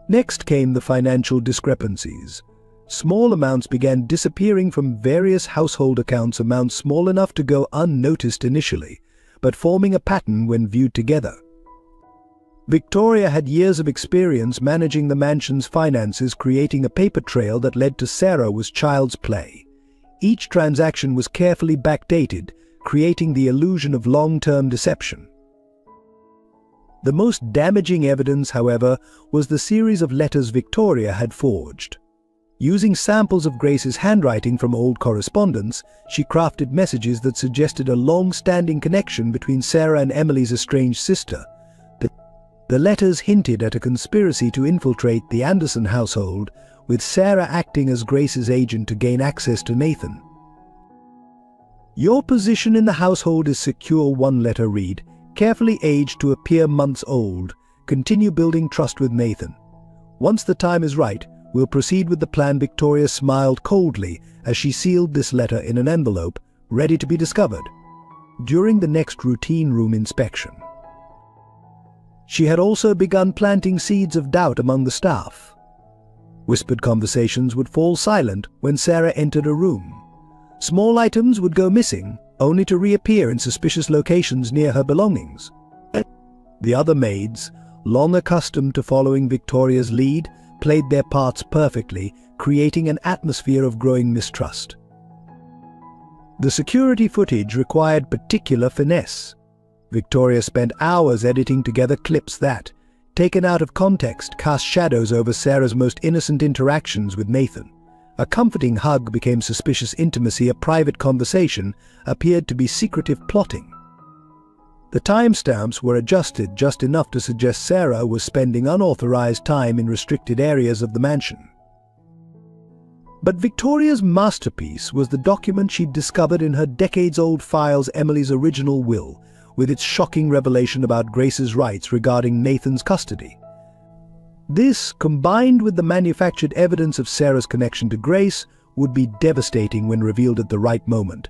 Next came the financial discrepancies. Small amounts began disappearing from various household accounts, amounts small enough to go unnoticed initially, but forming a pattern when viewed together. Victoria had years of experience managing the mansion's finances, creating a paper trail that led to Sarah was child's play. Each transaction was carefully backdated, creating the illusion of long-term deception. The most damaging evidence, however, was the series of letters Victoria had forged. Using samples of Grace's handwriting from old correspondence, she crafted messages that suggested a long-standing connection between Sarah and Emily's estranged sister. The letters hinted at a conspiracy to infiltrate the Anderson household, with Sarah acting as Grace's agent to gain access to Nathan. "Your position in the household is secure," one letter read, "carefully aged to appear months old. Continue building trust with Nathan. Once the time is right, we'll proceed with the plan." Victoria smiled coldly as she sealed this letter in an envelope, ready to be discovered. During the next routine room inspection, she had also begun planting seeds of doubt among the staff. Whispered conversations would fall silent when Sarah entered a room. Small items would go missing, only to reappear in suspicious locations near her belongings. The other maids, long accustomed to following Victoria's lead, played their parts perfectly, creating an atmosphere of growing mistrust. The security footage required particular finesse. Victoria spent hours editing together clips that, taken out of context, cast shadows over Sarah's most innocent interactions with Nathan. A comforting hug became suspicious intimacy, a private conversation appeared to be secretive plotting. The timestamps were adjusted just enough to suggest Sarah was spending unauthorized time in restricted areas of the mansion. But Victoria's masterpiece was the document she'd discovered in her decades-old files, Emily's original will, with its shocking revelation about Grace's rights regarding Nathan's custody. This, combined with the manufactured evidence of Sarah's connection to Grace, would be devastating when revealed at the right moment.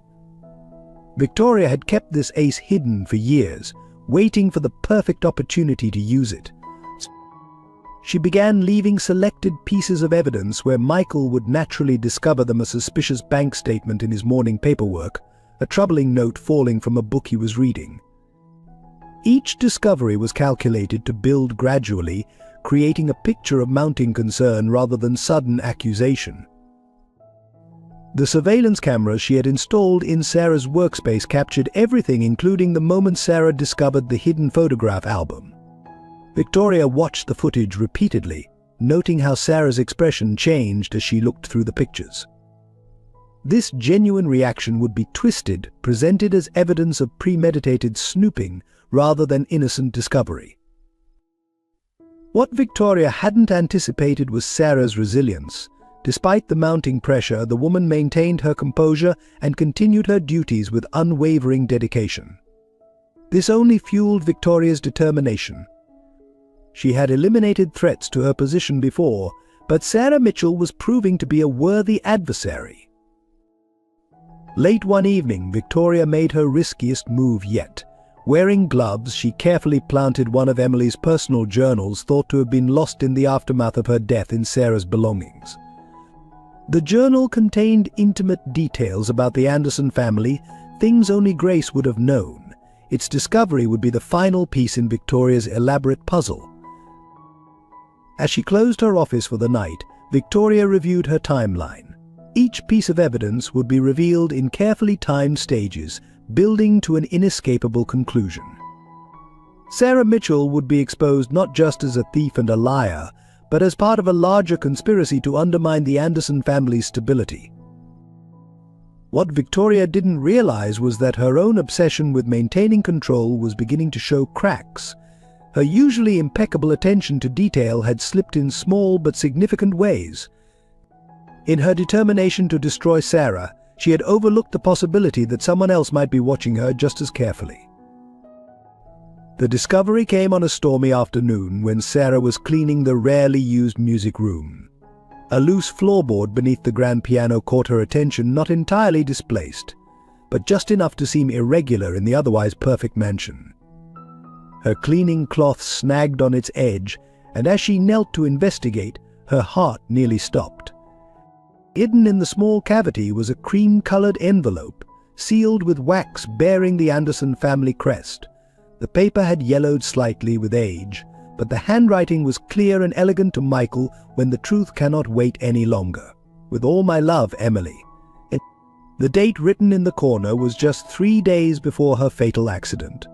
Victoria had kept this ace hidden for years, waiting for the perfect opportunity to use it. She began leaving selected pieces of evidence where Michael would naturally discover them: a suspicious bank statement in his morning paperwork, a troubling note falling from a book he was reading. Each discovery was calculated to build gradually, creating a picture of mounting concern rather than sudden accusation. The surveillance cameras she had installed in Sarah's workspace captured everything, including the moment Sarah discovered the hidden photograph album. Victoria watched the footage repeatedly, noting how Sarah's expression changed as she looked through the pictures. This genuine reaction would be twisted, presented as evidence of premeditated snooping rather than innocent discovery. What Victoria hadn't anticipated was Sarah's resilience. Despite the mounting pressure, the woman maintained her composure and continued her duties with unwavering dedication. This only fueled Victoria's determination. She had eliminated threats to her position before, but Sarah Mitchell was proving to be a worthy adversary. Late one evening, Victoria made her riskiest move yet. Wearing gloves, she carefully planted one of Emily's personal journals thought to have been lost in the aftermath of her death in Sarah's belongings. The journal contained intimate details about the Anderson family, things only Grace would have known. Its discovery would be the final piece in Victoria's elaborate puzzle. As she closed her office for the night, Victoria reviewed her timeline. Each piece of evidence would be revealed in carefully timed stages, building to an inescapable conclusion. Sarah Mitchell would be exposed not just as a thief and a liar, but as part of a larger conspiracy to undermine the Anderson family's stability. What Victoria didn't realize was that her own obsession with maintaining control was beginning to show cracks. Her usually impeccable attention to detail had slipped in small but significant ways. In her determination to destroy Sarah, she had overlooked the possibility that someone else might be watching her just as carefully. The discovery came on a stormy afternoon when Sarah was cleaning the rarely used music room. A loose floorboard beneath the grand piano caught her attention, not entirely displaced, but just enough to seem irregular in the otherwise perfect mansion. Her cleaning cloth snagged on its edge, and as she knelt to investigate, her heart nearly stopped. Hidden in the small cavity was a cream-colored envelope, sealed with wax bearing the Anderson family crest. The paper had yellowed slightly with age, but the handwriting was clear and elegant to Michael when the truth cannot wait any longer. With all my love, Emily. The date written in the corner was just 3 days before her fatal accident.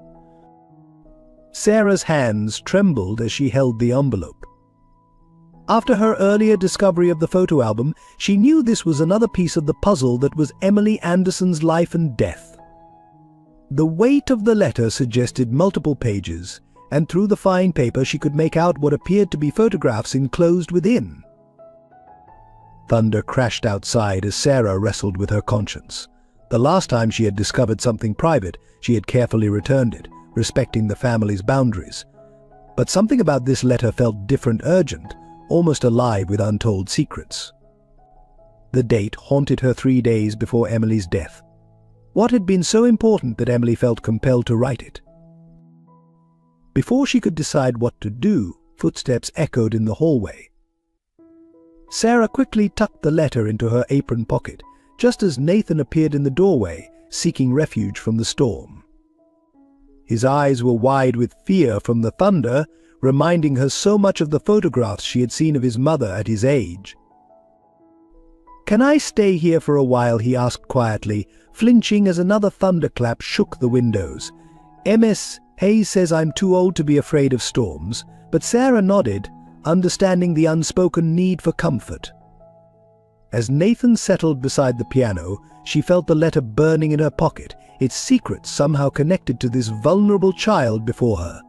Sarah's hands trembled as she held the envelope. After her earlier discovery of the photo album, she knew this was another piece of the puzzle that was Emily Anderson's life and death. The weight of the letter suggested multiple pages, and through the fine paper she could make out what appeared to be photographs enclosed within. Thunder crashed outside as Sarah wrestled with her conscience. The last time she had discovered something private, she had carefully returned it, respecting the family's boundaries. But something about this letter felt different, urgent, almost alive with untold secrets. The date haunted her 3 days before Emily's death. What had been so important that Emily felt compelled to write it? Before she could decide what to do, footsteps echoed in the hallway. Sarah quickly tucked the letter into her apron pocket, just as Nathan appeared in the doorway, seeking refuge from the storm. His eyes were wide with fear from the thunder, reminding her so much of the photographs she had seen of his mother at his age. "Can I stay here for a while?" he asked quietly, flinching as another thunderclap shook the windows. "Ms. Hayes says I'm too old to be afraid of storms," but Sarah nodded, understanding the unspoken need for comfort. As Nathan settled beside the piano, she felt the letter burning in her pocket, its secrets somehow connected to this vulnerable child before her.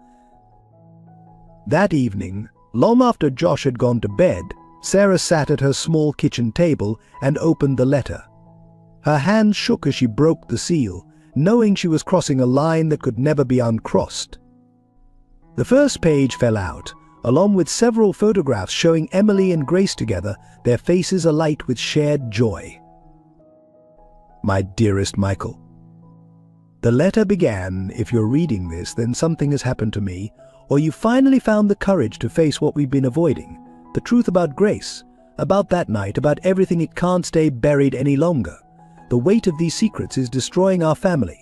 That evening, long after Josh had gone to bed, Sarah sat at her small kitchen table and opened the letter. Her hands shook as she broke the seal, knowing she was crossing a line that could never be uncrossed. The first page fell out, along with several photographs showing Emily and Grace together, their faces alight with shared joy. "My dearest Michael, the letter began, if you're reading this, then something has happened to me, or you finally found the courage to face what we've been avoiding, the truth about Grace, about that night, about everything. It can't stay buried any longer. The weight of these secrets is destroying our family."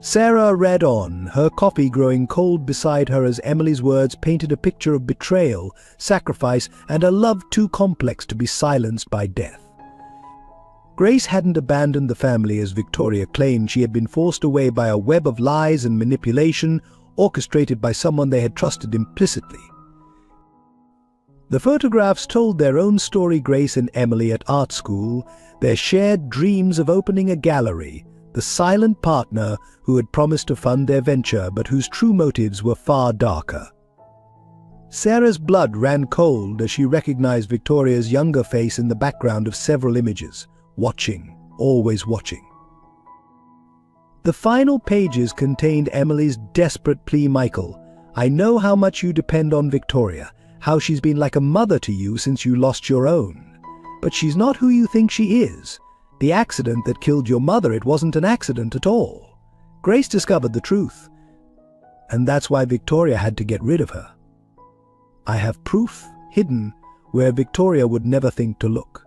Sarah read on, her coffee growing cold beside her as Emily's words painted a picture of betrayal, sacrifice, and a love too complex to be silenced by death. Grace hadn't abandoned the family as Victoria claimed. She had been forced away by a web of lies and manipulation, orchestrated by someone they had trusted implicitly. The photographs told their own story: Grace and Emily at art school, their shared dreams of opening a gallery, the silent partner who had promised to fund their venture but whose true motives were far darker. Sarah's blood ran cold as she recognized Victoria's younger face in the background of several images, watching, always watching. The final pages contained Emily's desperate plea: "Michael, I know how much you depend on Victoria, how she's been like a mother to you since you lost your own. But she's not who you think she is. The accident that killed your mother, it wasn't an accident at all. Grace discovered the truth. And that's why Victoria had to get rid of her. I have proof hidden where Victoria would never think to look.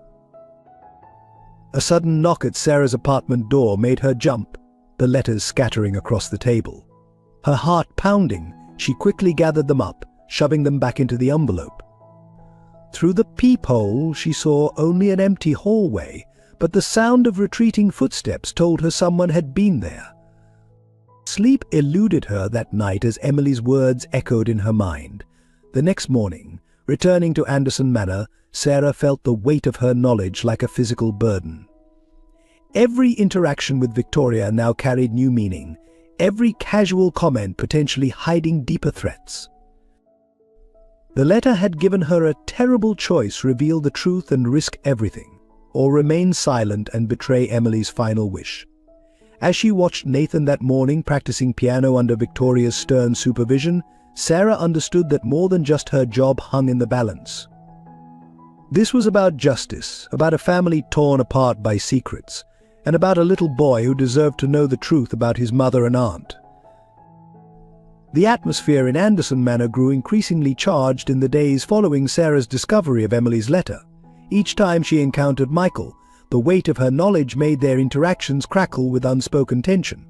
A sudden knock at Sarah's apartment door made her jump, the letters scattering across the table. Her heart pounding, she quickly gathered them up, shoving them back into the envelope. Through the peephole, she saw only an empty hallway, but the sound of retreating footsteps told her someone had been there. Sleep eluded her that night as Emily's words echoed in her mind. The next morning, returning to Anderson Manor, Sarah felt the weight of her knowledge like a physical burden. Every interaction with Victoria now carried new meaning, every casual comment potentially hiding deeper threats. The letter had given her a terrible choice: reveal the truth and risk everything, or remain silent and betray Emily's final wish. As she watched Nathan that morning practicing piano under Victoria's stern supervision, Sarah understood that more than just her job hung in the balance. This was about justice, about a family torn apart by secrets, and about a little boy who deserved to know the truth about his mother and aunt. The atmosphere in Anderson Manor grew increasingly charged in the days following Sarah's discovery of Emily's letter. Each time she encountered Michael, the weight of her knowledge made their interactions crackle with unspoken tension.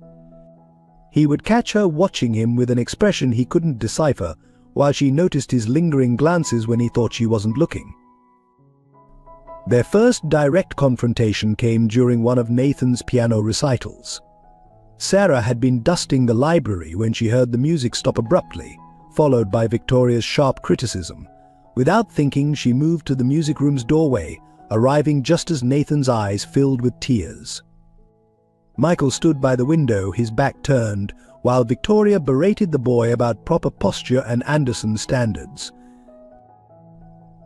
He would catch her watching him with an expression he couldn't decipher, while she noticed his lingering glances when he thought she wasn't looking. Their first direct confrontation came during one of Nathan's piano recitals. Sarah had been dusting the library when she heard the music stop abruptly, followed by Victoria's sharp criticism. Without thinking, she moved to the music room's doorway, arriving just as Nathan's eyes filled with tears. Michael stood by the window, his back turned, while Victoria berated the boy about proper posture and Anderson standards.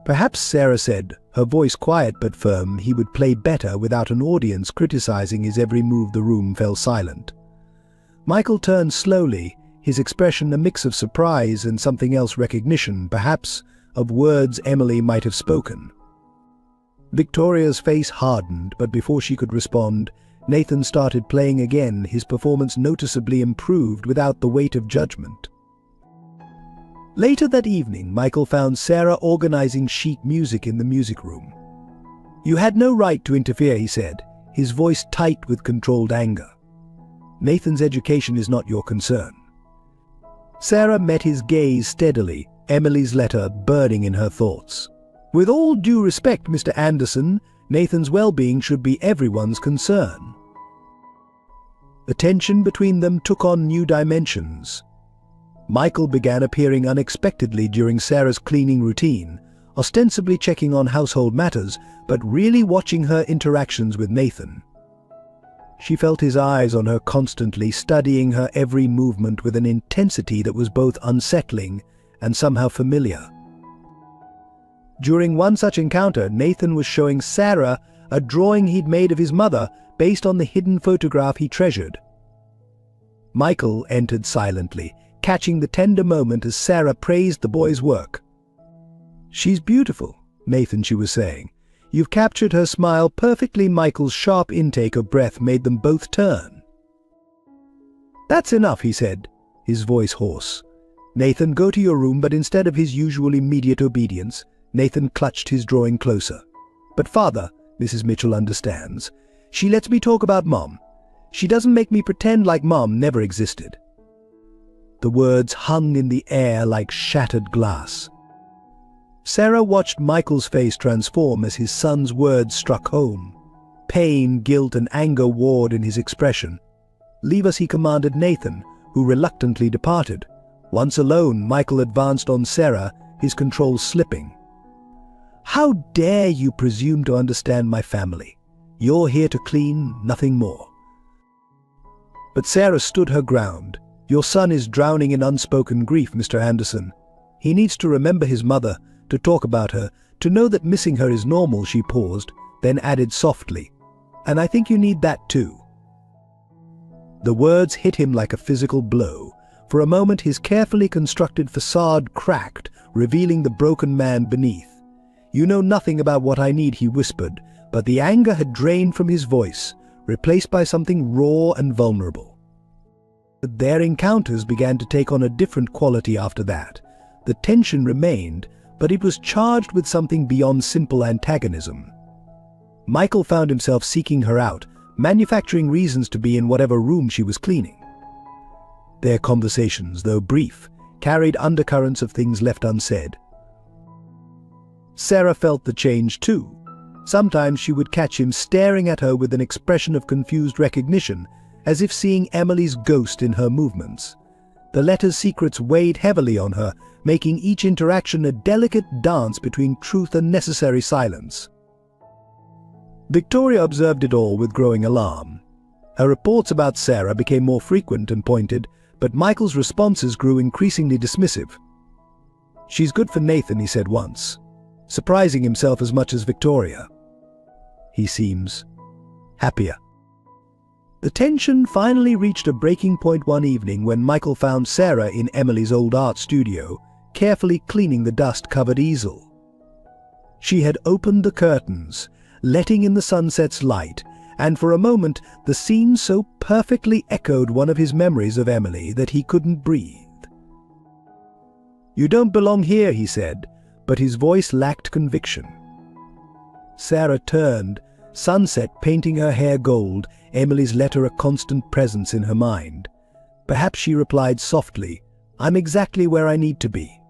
Perhaps, Sarah said, her voice quiet but firm, he would play better without an audience criticizing his every move. The room fell silent. Michael turned slowly, his expression a mix of surprise and something else, recognition, perhaps, of words Emily might have spoken. Victoria's face hardened, but before she could respond, Nathan started playing again, his performance noticeably improved without the weight of judgment. Later that evening, Michael found Sarah organizing sheet music in the music room. "You had no right to interfere," he said, his voice tight with controlled anger. "Nathan's education is not your concern." Sarah met his gaze steadily, Emily's letter burning in her thoughts. "With all due respect, Mr. Anderson, Nathan's well-being should be everyone's concern." The tension between them took on new dimensions. Michael began appearing unexpectedly during Sarah's cleaning routine, ostensibly checking on household matters, but really watching her interactions with Nathan. She felt his eyes on her constantly, studying her every movement with an intensity that was both unsettling and somehow familiar. During one such encounter, Nathan was showing Sarah a drawing he'd made of his mother based on the hidden photograph he treasured. Michael entered silently, catching the tender moment as Sarah praised the boy's work. "She's beautiful, Nathan," she was saying. "You've captured her smile perfectly." Michael's sharp intake of breath made them both turn. "That's enough," he said, his voice hoarse. "Nathan, go to your room." But instead of his usual immediate obedience, Nathan clutched his drawing closer. "But Father, Mrs. Mitchell understands. She lets me talk about Mom. She doesn't make me pretend like Mom never existed." The words hung in the air like shattered glass. Sarah watched Michael's face transform as his son's words struck home. Pain, guilt, and anger warred in his expression. "Leave us," he commanded Nathan, who reluctantly departed. Once alone, Michael advanced on Sarah, his control slipping. "How dare you presume to understand my family? You're here to clean, nothing more." But Sarah stood her ground. "Your son is drowning in unspoken grief, Mr. Anderson. He needs to remember his mother, to talk about her, to know that missing her is normal." She paused, then added softly, "And I think you need that too." The words hit him like a physical blow. For a moment, his carefully constructed facade cracked, revealing the broken man beneath. "You know nothing about what I need," he whispered, but the anger had drained from his voice, replaced by something raw and vulnerable. Their encounters began to take on a different quality after that. The tension remained, but it was charged with something beyond simple antagonism. Michael found himself seeking her out, manufacturing reasons to be in whatever room she was cleaning. Their conversations, though brief, carried undercurrents of things left unsaid. Sarah felt the change too. Sometimes she would catch him staring at her with an expression of confused recognition, as if seeing Emily's ghost in her movements. The letter's secrets weighed heavily on her, making each interaction a delicate dance between truth and necessary silence. Victoria observed it all with growing alarm. Her reports about Sarah became more frequent and pointed, but Michael's responses grew increasingly dismissive. "She's good for Nathan," he said once, surprising himself as much as Victoria. "He seems happier." The tension finally reached a breaking point one evening when Michael found Sarah in Emily's old art studio, carefully cleaning the dust-covered easel. She had opened the curtains, letting in the sunset's light, and for a moment the scene so perfectly echoed one of his memories of Emily that he couldn't breathe. "You don't belong here," he said, but his voice lacked conviction. Sarah turned, sunset painting her hair gold, Emily's letter a constant presence in her mind. Perhaps she replied softly, "I'm exactly where I need to be."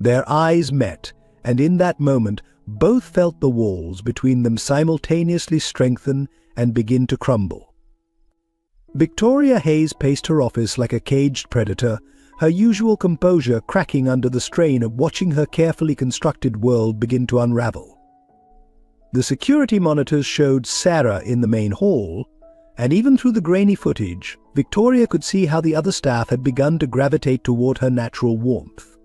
Their eyes met, and in that moment both felt the walls between them simultaneously strengthen and begin to crumble. Victoria Hayes paced her office like a caged predator, her usual composure cracking under the strain of watching her carefully constructed world begin to unravel. The security monitors showed Sarah in the main hall, and even through the grainy footage, Victoria could see how the other staff had begun to gravitate toward her natural warmth.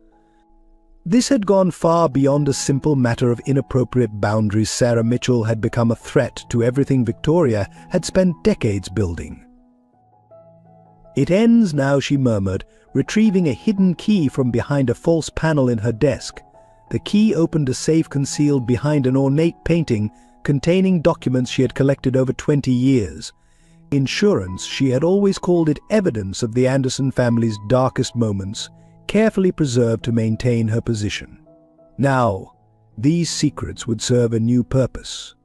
This had gone far beyond a simple matter of inappropriate boundaries. Sarah Mitchell had become a threat to everything Victoria had spent decades building. "It ends now," she murmured, retrieving a hidden key from behind a false panel in her desk. The key opened a safe concealed behind an ornate painting containing documents she had collected over 20 years. Insurance, she had always called it evidence of the Anderson family's darkest moments, carefully preserved to maintain her position. Now, these secrets would serve a new purpose.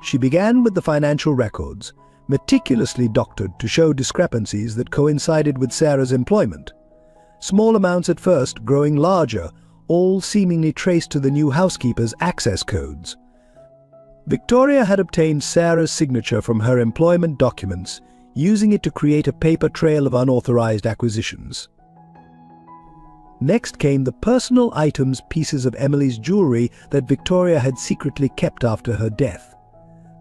She began with the financial records, meticulously doctored to show discrepancies that coincided with Sarah's employment. Small amounts at first, growing larger, all seemingly traced to the new housekeeper's access codes. Victoria had obtained Sarah's signature from her employment documents, using it to create a paper trail of unauthorized acquisitions. Next came the personal items, pieces of Emily's jewelry that Victoria had secretly kept after her death.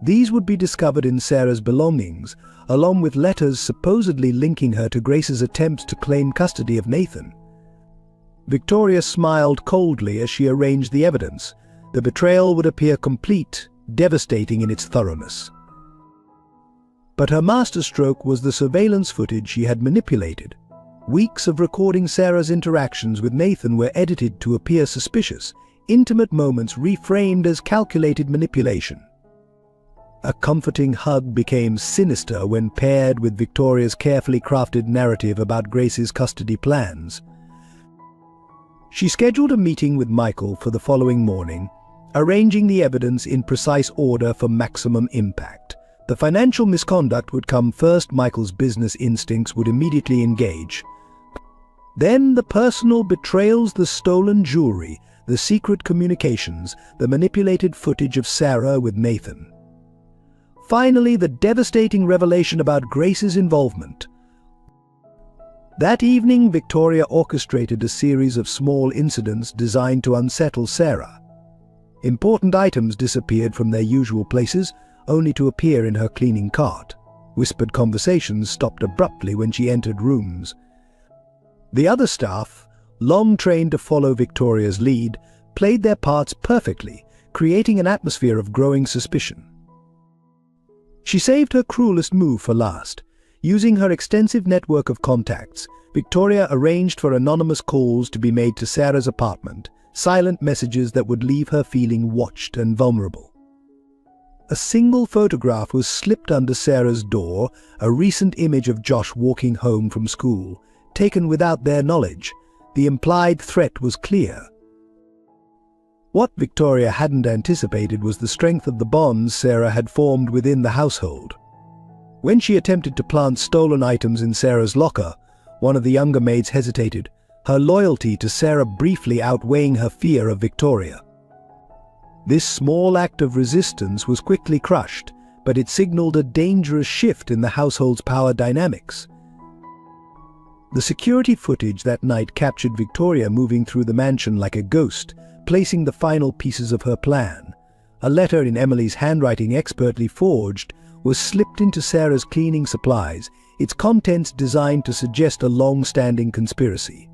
These would be discovered in Sarah's belongings, along with letters supposedly linking her to Grace's attempts to claim custody of Nathan. Victoria smiled coldly as she arranged the evidence. The betrayal would appear complete, devastating in its thoroughness. But her masterstroke was the surveillance footage she had manipulated. Weeks of recording Sarah's interactions with Nathan were edited to appear suspicious, intimate moments reframed as calculated manipulation. A comforting hug became sinister when paired with Victoria's carefully crafted narrative about Grace's custody plans. She scheduled a meeting with Michael for the following morning, arranging the evidence in precise order for maximum impact. The financial misconduct would come first. Michael's business instincts would immediately engage. Then the personal betrayals, the stolen jewelry, the secret communications, the manipulated footage of Sarah with Nathan. Finally, the devastating revelation about Grace's involvement. That evening, Victoria orchestrated a series of small incidents designed to unsettle Sarah. Important items disappeared from their usual places, only to appear in her cleaning cart. Whispered conversations stopped abruptly when she entered rooms. The other staff, long trained to follow Victoria's lead, played their parts perfectly, creating an atmosphere of growing suspicion. She saved her cruelest move for last, Using her extensive network of contacts, Victoria arranged for anonymous calls to be made to Sarah's apartment, silent messages that would leave her feeling watched and vulnerable. A single photograph was slipped under Sarah's door, a recent image of Josh walking home from school, taken without their knowledge. The implied threat was clear. What Victoria hadn't anticipated was the strength of the bonds Sarah had formed within the household. When she attempted to plant stolen items in Sarah's locker, one of the younger maids hesitated, her loyalty to Sarah briefly outweighing her fear of Victoria. This small act of resistance was quickly crushed, but it signaled a dangerous shift in the household's power dynamics. The security footage that night captured Victoria moving through the mansion like a ghost, placing the final pieces of her plan. A letter in Emily's handwriting, expertly forged, was slipped into Sarah's cleaning supplies, its contents designed to suggest a long-standing conspiracy.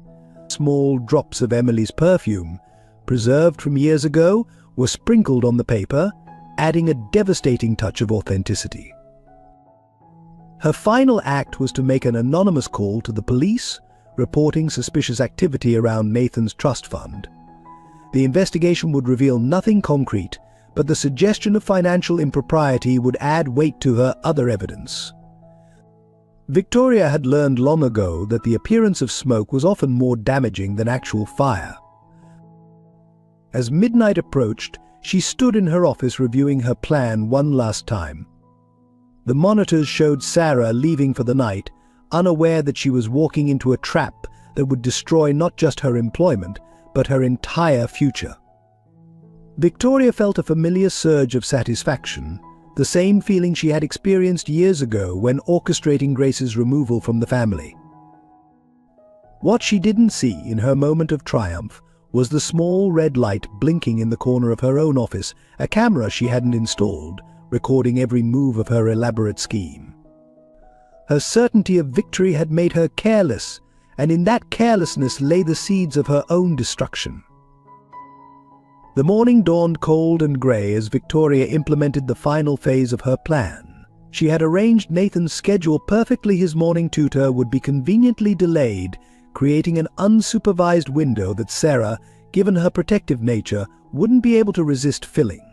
Small drops of Emily's perfume, preserved from years ago, were sprinkled on the paper, adding a devastating touch of authenticity. Her final act was to make an anonymous call to the police, reporting suspicious activity around Nathan's trust fund. The investigation would reveal nothing concrete, but the suggestion of financial impropriety would add weight to her other evidence. Victoria had learned long ago that the appearance of smoke was often more damaging than actual fire. As midnight approached, she stood in her office reviewing her plan one last time. The monitors showed Sarah leaving for the night, unaware that she was walking into a trap that would destroy not just her employment, but her entire future. Victoria felt a familiar surge of satisfaction, the same feeling she had experienced years ago when orchestrating Grace's removal from the family. What she didn't see in her moment of triumph was the small red light blinking in the corner of her own office, a camera she hadn't installed, recording every move of her elaborate scheme. Her certainty of victory had made her careless, and in that carelessness lay the seeds of her own destruction. The morning dawned cold and grey as Victoria implemented the final phase of her plan. She had arranged Nathan's schedule perfectly. His morning tutor would be conveniently delayed, creating an unsupervised window that Sarah, given her protective nature, wouldn't be able to resist filling.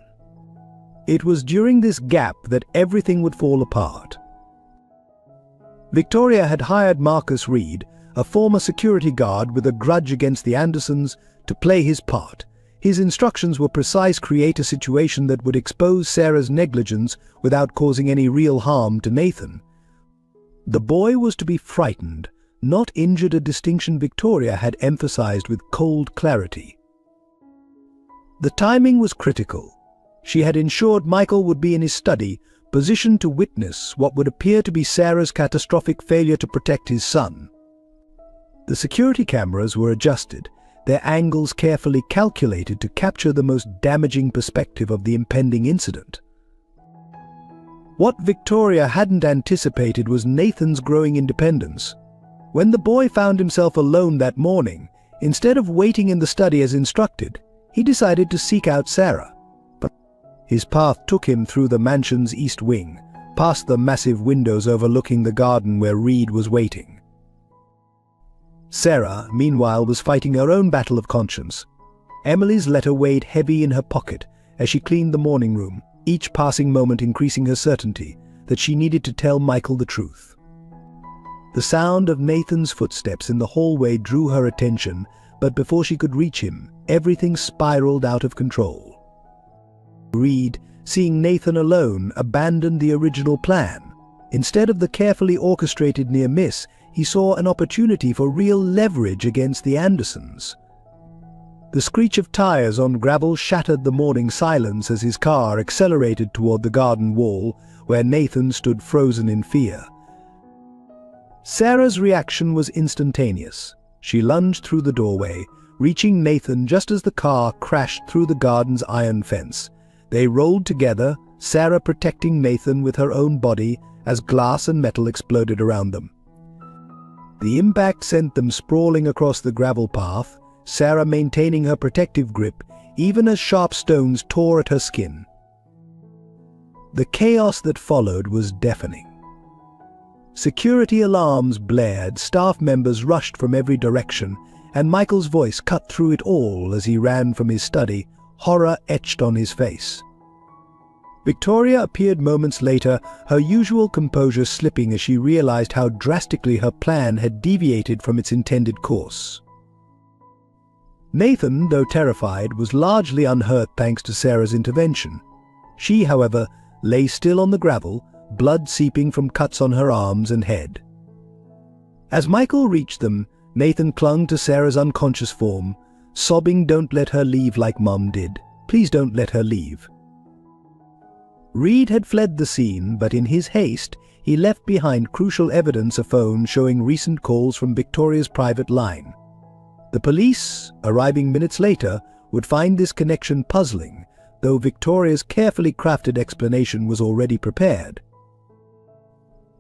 It was during this gap that everything would fall apart. Victoria had hired Marcus Reed, a former security guard with a grudge against the Andersons, to play his part. His instructions were precise: create a situation that would expose Sarah's negligence without causing any real harm to Nathan. The boy was to be frightened, not injured, a distinction Victoria had emphasized with cold clarity. The timing was critical. She had ensured Michael would be in his study, positioned to witness what would appear to be Sarah's catastrophic failure to protect his son. The security cameras were adjusted, their angles carefully calculated to capture the most damaging perspective of the impending incident. What Victoria hadn't anticipated was Nathan's growing independence. When the boy found himself alone that morning, instead of waiting in the study as instructed, he decided to seek out Sarah. But his path took him through the mansion's east wing, past the massive windows overlooking the garden where Reed was waiting. Sarah, meanwhile, was fighting her own battle of conscience. Emily's letter weighed heavy in her pocket as she cleaned the morning room, each passing moment increasing her certainty that she needed to tell Michael the truth. The sound of Nathan's footsteps in the hallway drew her attention, but before she could reach him, everything spiraled out of control. Reed, seeing Nathan alone, abandoned the original plan. Instead of the carefully orchestrated near miss, he saw an opportunity for real leverage against the Andersons. The screech of tires on gravel shattered the morning silence as his car accelerated toward the garden wall, where Nathan stood frozen in fear. Sarah's reaction was instantaneous. She lunged through the doorway, reaching Nathan just as the car crashed through the garden's iron fence. They rolled together, Sarah protecting Nathan with her own body as glass and metal exploded around them. The impact sent them sprawling across the gravel path, Sarah maintaining her protective grip even as sharp stones tore at her skin. The chaos that followed was deafening. Security alarms blared, staff members rushed from every direction, and Michael's voice cut through it all as he ran from his study, horror etched on his face. Victoria appeared moments later, her usual composure slipping as she realized how drastically her plan had deviated from its intended course. Nathan, though terrified, was largely unhurt thanks to Sarah's intervention. She, however, lay still on the gravel, blood seeping from cuts on her arms and head. As Michael reached them, Nathan clung to Sarah's unconscious form, sobbing, "Don't let her leave like Mum did. Please don't let her leave." Reed had fled the scene, but in his haste, he left behind crucial evidence, a phone showing recent calls from Victoria's private line. The police, arriving minutes later, would find this connection puzzling, though Victoria's carefully crafted explanation was already prepared.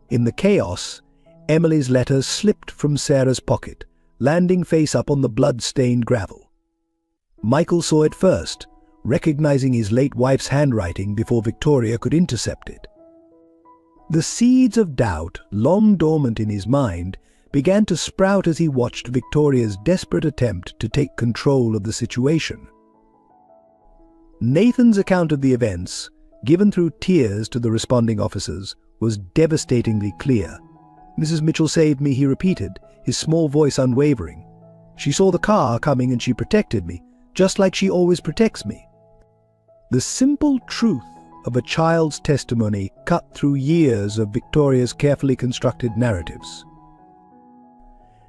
In the chaos, Emily's letter slipped from Sarah's pocket, landing face up on the blood-stained gravel. Michael saw it first, recognizing his late wife's handwriting before Victoria could intercept it. The seeds of doubt, long dormant in his mind, began to sprout as he watched Victoria's desperate attempt to take control of the situation. Nathan's account of the events, given through tears to the responding officers, was devastatingly clear. "Mrs. Mitchell saved me," he repeated, his small voice unwavering. "She saw the car coming and she protected me, just like she always protects me." The simple truth of a child's testimony cut through years of Victoria's carefully constructed narratives.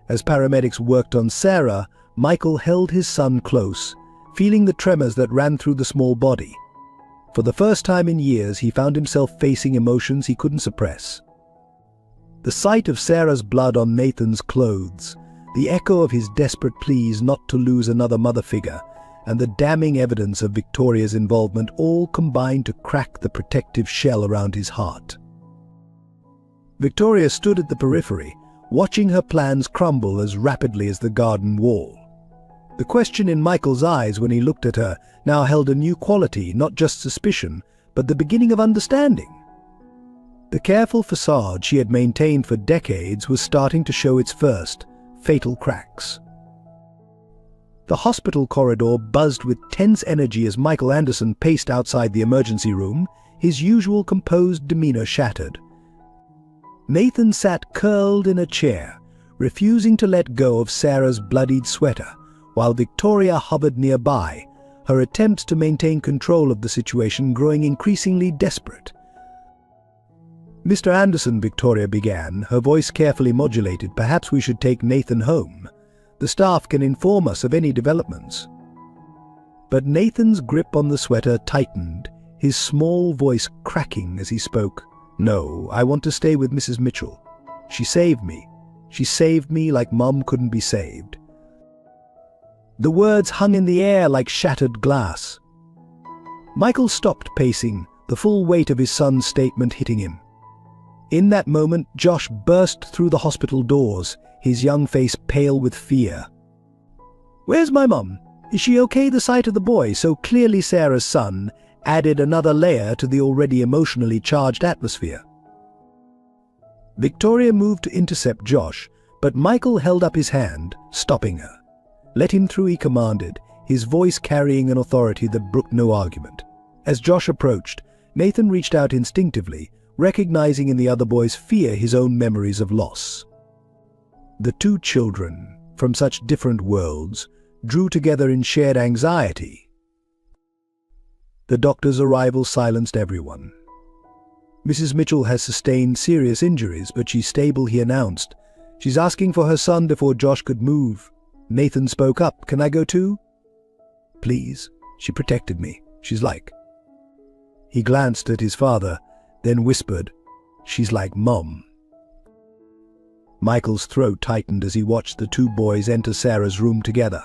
As paramedics worked on Sarah, Michael held his son close, feeling the tremors that ran through the small body. For the first time in years, he found himself facing emotions he couldn't suppress. The sight of Sarah's blood on Nathan's clothes, the echo of his desperate pleas not to lose another mother figure, and the damning evidence of Victoria's involvement all combined to crack the protective shell around his heart. Victoria stood at the periphery, watching her plans crumble as rapidly as the garden wall. The question in Michael's eyes when he looked at her now held a new quality, not just suspicion, but the beginning of understanding. The careful facade she had maintained for decades was starting to show its first, fatal cracks. The hospital corridor buzzed with tense energy as Michael Anderson paced outside the emergency room, his usual composed demeanor shattered. Nathan sat curled in a chair, refusing to let go of Sarah's bloodied sweater, while Victoria hovered nearby, her attempts to maintain control of the situation growing increasingly desperate. "Mr. Anderson," Victoria began, her voice carefully modulated, "perhaps we should take Nathan home. The staff can inform us of any developments." But Nathan's grip on the sweater tightened, his small voice cracking as he spoke. "No, I want to stay with Mrs. Mitchell. She saved me. She saved me like Mum couldn't be saved." The words hung in the air like shattered glass. Michael stopped pacing, the full weight of his son's statement hitting him. In that moment, Josh burst through the hospital doors, his young face pale with fear. "Where's my mum? Is she okay?" The sight of the boy, so clearly Sarah's son, added another layer to the already emotionally charged atmosphere. Victoria moved to intercept Josh, but Michael held up his hand, stopping her. "Let him through," he commanded, his voice carrying an authority that brooked no argument. As Josh approached, Nathan reached out instinctively, recognizing in the other boy's fear his own memories of loss. The two children, from such different worlds, drew together in shared anxiety. The doctor's arrival silenced everyone. "Mrs. Mitchell has sustained serious injuries, but she's stable," he announced. "She's asking for her son before Josh could move." Nathan spoke up. "Can I go too?" "Please. She protected me. She's like..." He glanced at his father, then whispered, "She's like Mum." Michael's throat tightened as he watched the two boys enter Sarah's room together.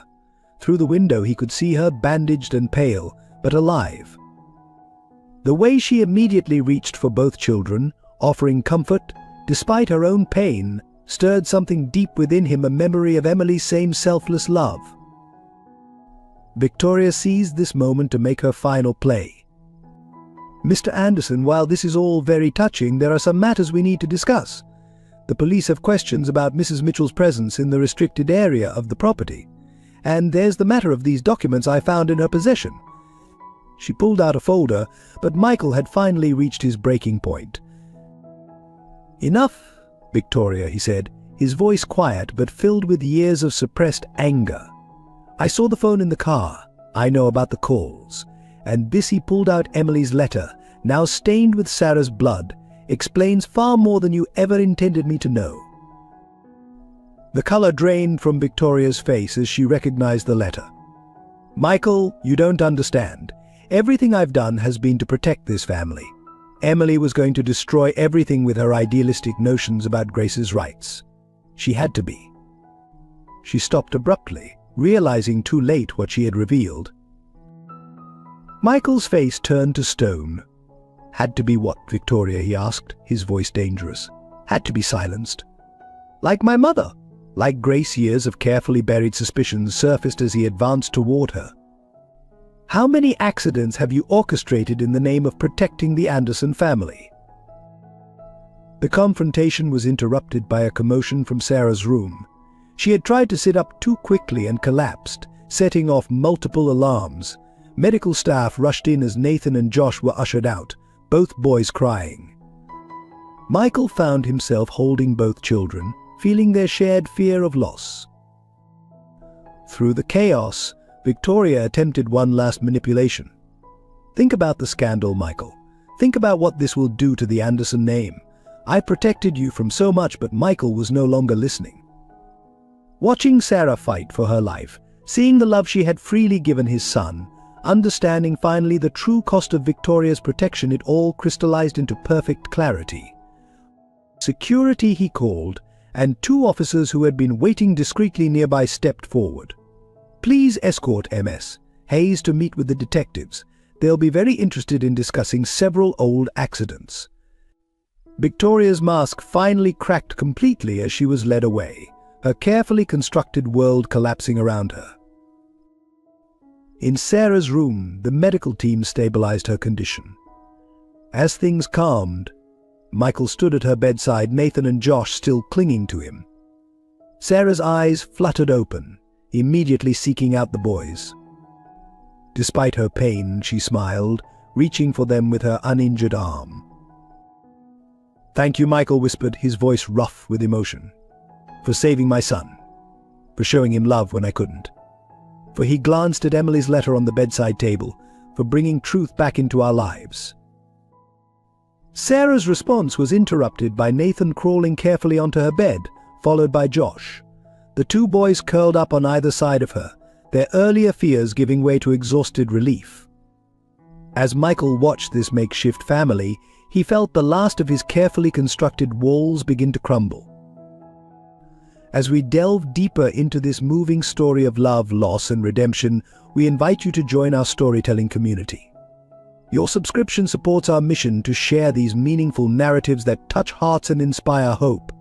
Through the window he could see her bandaged and pale, but alive. The way she immediately reached for both children, offering comfort, despite her own pain, stirred something deep within him, a memory of Emily's same selfless love. Victoria seized this moment to make her final play. "Mr. Anderson, while this is all very touching, there are some matters we need to discuss." The police have questions about Mrs. Mitchell's presence in the restricted area of the property. And there's the matter of these documents I found in her possession." She pulled out a folder, but Michael had finally reached his breaking point. "Enough, Victoria," he said, his voice quiet but filled with years of suppressed anger. "I saw the phone in the car. I know about the calls. And this," he pulled out Emily's letter, now stained with Sarah's blood, "explains far more than you ever intended me to know." The color drained from Victoria's face as she recognized the letter. "Michael, you don't understand. Everything I've done has been to protect this family. Emily was going to destroy everything with her idealistic notions about Grace's rights. She had to be." She stopped abruptly, realizing too late what she had revealed. Michael's face turned to stone. "Had to be what, Victoria?" he asked, his voice dangerous. "Had to be silenced. Like my mother." Like Grace, years of carefully buried suspicions surfaced as he advanced toward her. "How many accidents have you orchestrated in the name of protecting the Anderson family?" The confrontation was interrupted by a commotion from Sarah's room. She had tried to sit up too quickly and collapsed, setting off multiple alarms. Medical staff rushed in as Nathan and Josh were ushered out, both boys crying. Michael found himself holding both children, feeling their shared fear of loss. Through the chaos, Victoria attempted one last manipulation. "Think about the scandal, Michael. Think about what this will do to the Anderson name. I protected you from so much, but Michael was no longer listening." Watching Sarah fight for her life, seeing the love she had freely given his son, understanding finally the true cost of Victoria's protection, it all crystallized into perfect clarity. Security, he called, and two officers who had been waiting discreetly nearby stepped forward. "Please escort Ms. Hayes to meet with the detectives. They'll be very interested in discussing several old accidents." Victoria's mask finally cracked completely as she was led away, her carefully constructed world collapsing around her. In Sarah's room, the medical team stabilized her condition. As things calmed, Michael stood at her bedside, Nathan and Josh still clinging to him. Sarah's eyes fluttered open, immediately seeking out the boys. Despite her pain, she smiled, reaching for them with her uninjured arm. "Thank you," Michael whispered, his voice rough with emotion. "For saving my son. For showing him love when I couldn't. For," he glanced at Emily's letter on the bedside table, "for bringing truth back into our lives." Sarah's response was interrupted by Nathan crawling carefully onto her bed, followed by Josh. The two boys curled up on either side of her, their earlier fears giving way to exhausted relief. As Michael watched this makeshift family, he felt the last of his carefully constructed walls begin to crumble. As we delve deeper into this moving story of love, loss, and redemption, we invite you to join our storytelling community. Your subscription supports our mission to share these meaningful narratives that touch hearts and inspire hope.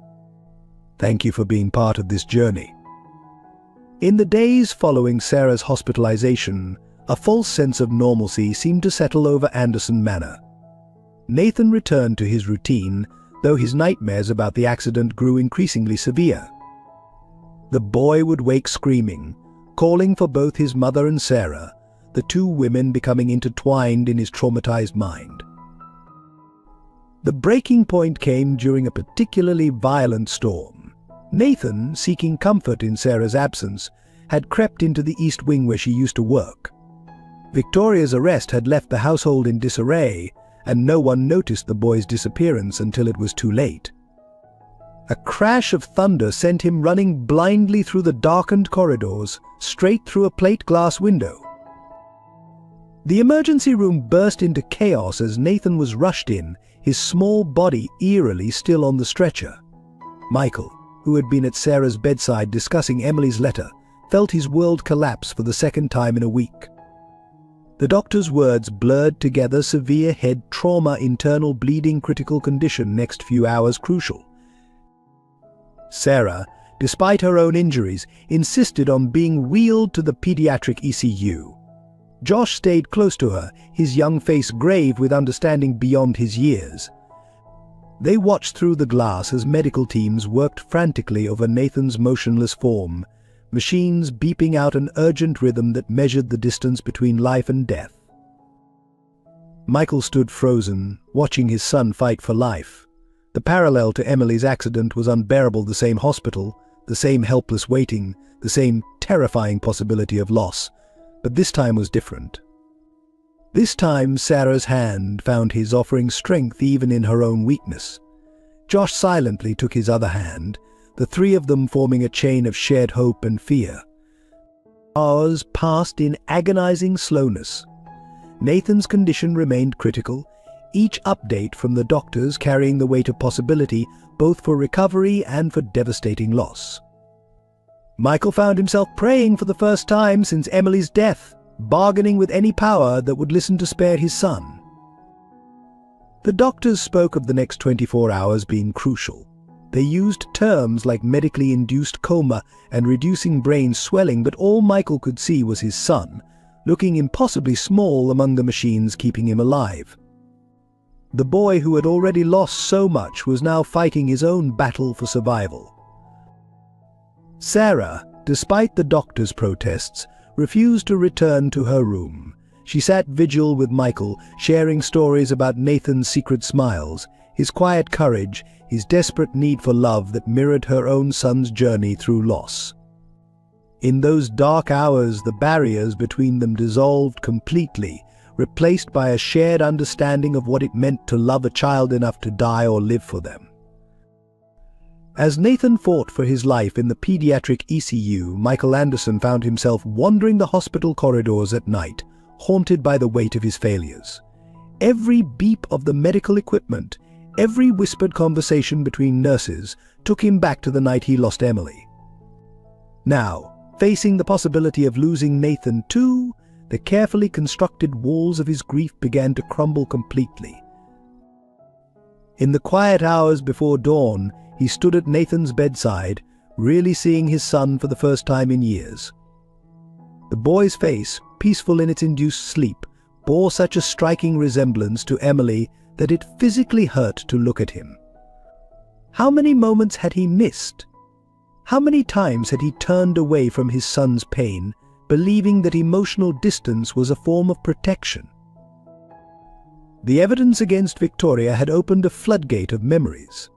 Thank you for being part of this journey. In the days following Sarah's hospitalization, a false sense of normalcy seemed to settle over Anderson Manor. Nathan returned to his routine, though his nightmares about the accident grew increasingly severe. The boy would wake screaming, calling for both his mother and Sarah, the two women becoming intertwined in his traumatized mind. The breaking point came during a particularly violent storm. Nathan, seeking comfort in Sarah's absence, had crept into the East Wing where she used to work. Victoria's arrest had left the household in disarray, and no one noticed the boy's disappearance until it was too late. A crash of thunder sent him running blindly through the darkened corridors, straight through a plate glass window. The emergency room burst into chaos as Nathan was rushed in, his small body eerily still on the stretcher. Michael, who had been at Sarah's bedside discussing Emily's letter, felt his world collapse for the second time in a week. The doctor's words blurred together: severe head trauma, internal bleeding, critical condition, next few hours crucial. Sarah, despite her own injuries, insisted on being wheeled to the pediatric ECU. Josh stayed close to her, his young face grave with understanding beyond his years. They watched through the glass as medical teams worked frantically over Nathan's motionless form, machines beeping out an urgent rhythm that measured the distance between life and death. Michael stood frozen, watching his son fight for life. The parallel to Emily's accident was unbearable. The same hospital, the same helpless waiting, the same terrifying possibility of loss. But this time was different. This time Sarah's hand found his, offering strength even in her own weakness. Josh silently took his other hand, the three of them forming a chain of shared hope and fear. Hours passed in agonizing slowness. Nathan's condition remained critical, each update from the doctors carrying the weight of possibility both for recovery and for devastating loss. Michael found himself praying for the first time since Emily's death, bargaining with any power that would listen to spare his son. The doctors spoke of the next 24 hours being crucial. They used terms like medically induced coma and reducing brain swelling, but all Michael could see was his son, looking impossibly small among the machines keeping him alive. The boy who had already lost so much was now fighting his own battle for survival. Sarah, despite the doctor's protests, refused to return to her room. She sat vigil with Michael, sharing stories about Nathan's secret smiles, his quiet courage, his desperate need for love that mirrored her own son's journey through loss. In those dark hours, the barriers between them dissolved completely, replaced by a shared understanding of what it meant to love a child enough to die or live for them. As Nathan fought for his life in the pediatric ECU, Michael Anderson found himself wandering the hospital corridors at night, haunted by the weight of his failures. Every beep of the medical equipment, every whispered conversation between nurses, took him back to the night he lost Emily. Now, facing the possibility of losing Nathan too, the carefully constructed walls of his grief began to crumble completely. In the quiet hours before dawn, he stood at Nathan's bedside, really seeing his son for the first time in years. The boy's face, peaceful in its induced sleep, bore such a striking resemblance to Emily that it physically hurt to look at him. How many moments had he missed? How many times had he turned away from his son's pain, believing that emotional distance was a form of protection? The evidence against Victoria had opened a floodgate of memories.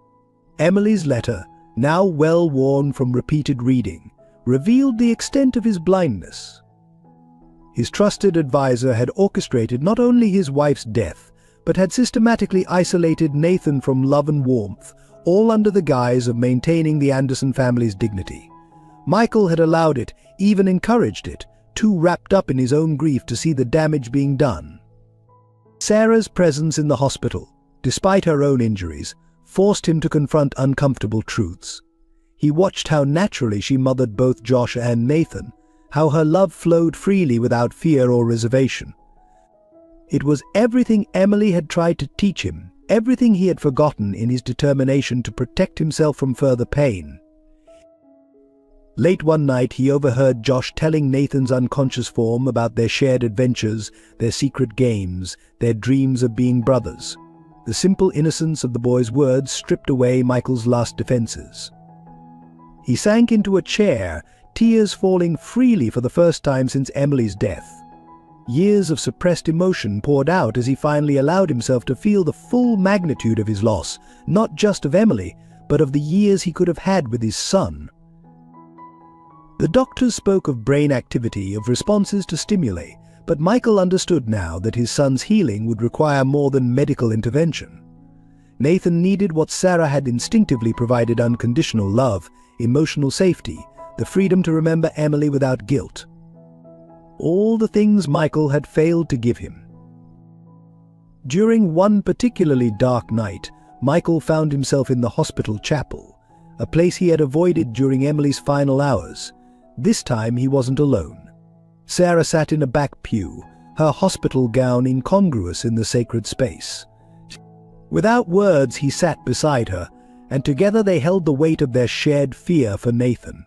Emily's letter, now well worn from repeated reading, revealed the extent of his blindness. His trusted advisor had orchestrated not only his wife's death, but had systematically isolated Nathan from love and warmth, all under the guise of maintaining the Anderson family's dignity. Michael had allowed it, even encouraged it, too wrapped up in his own grief to see the damage being done. Sarah's presence in the hospital, despite her own injuries, forced him to confront uncomfortable truths. He watched how naturally she mothered both Josh and Nathan, how her love flowed freely without fear or reservation. It was everything Emily had tried to teach him, everything he had forgotten in his determination to protect himself from further pain. Late one night, he overheard Josh telling Nathan's unconscious form about their shared adventures, their secret games, their dreams of being brothers. The simple innocence of the boy's words stripped away Michael's last defenses. He sank into a chair, tears falling freely for the first time since Emily's death. Years of suppressed emotion poured out as he finally allowed himself to feel the full magnitude of his loss, not just of Emily, but of the years he could have had with his son. The doctors spoke of brain activity, of responses to stimuli, but Michael understood now that his son's healing would require more than medical intervention. Nathan needed what Sarah had instinctively provided: unconditional love, emotional safety, the freedom to remember Emily without guilt. All the things Michael had failed to give him. During one particularly dark night, Michael found himself in the hospital chapel, a place he had avoided during Emily's final hours. This time he wasn't alone. Sarah sat in a back pew, her hospital gown incongruous in the sacred space. Without words, he sat beside her, and together they held the weight of their shared fear for Nathan.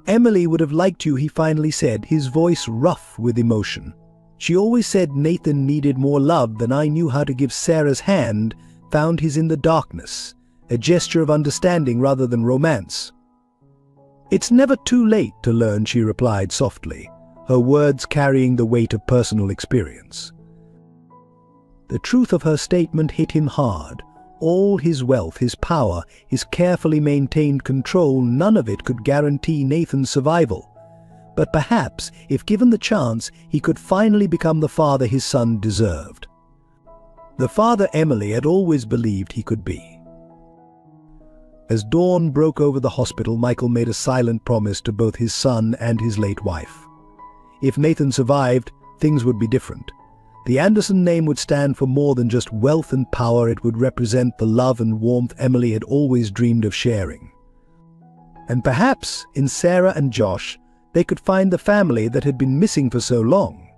"Emily would have liked you," he finally said, his voice rough with emotion. "She always said Nathan needed more love than I knew how to give Sarah's hand, found his in the darkness, a gesture of understanding rather than romance. "It's never too late to learn," she replied softly, her words carrying the weight of personal experience. The truth of her statement hit him hard. All his wealth, his power, his carefully maintained control, none of it could guarantee Nathan's survival. But perhaps, if given the chance, he could finally become the father his son deserved. The father Emily had always believed he could be. As dawn broke over the hospital, Michael made a silent promise to both his son and his late wife. If Nathan survived, things would be different. The Anderson name would stand for more than just wealth and power. It would represent the love and warmth Emily had always dreamed of sharing. And perhaps, in Sarah and Josh, they could find the family that had been missing for so long.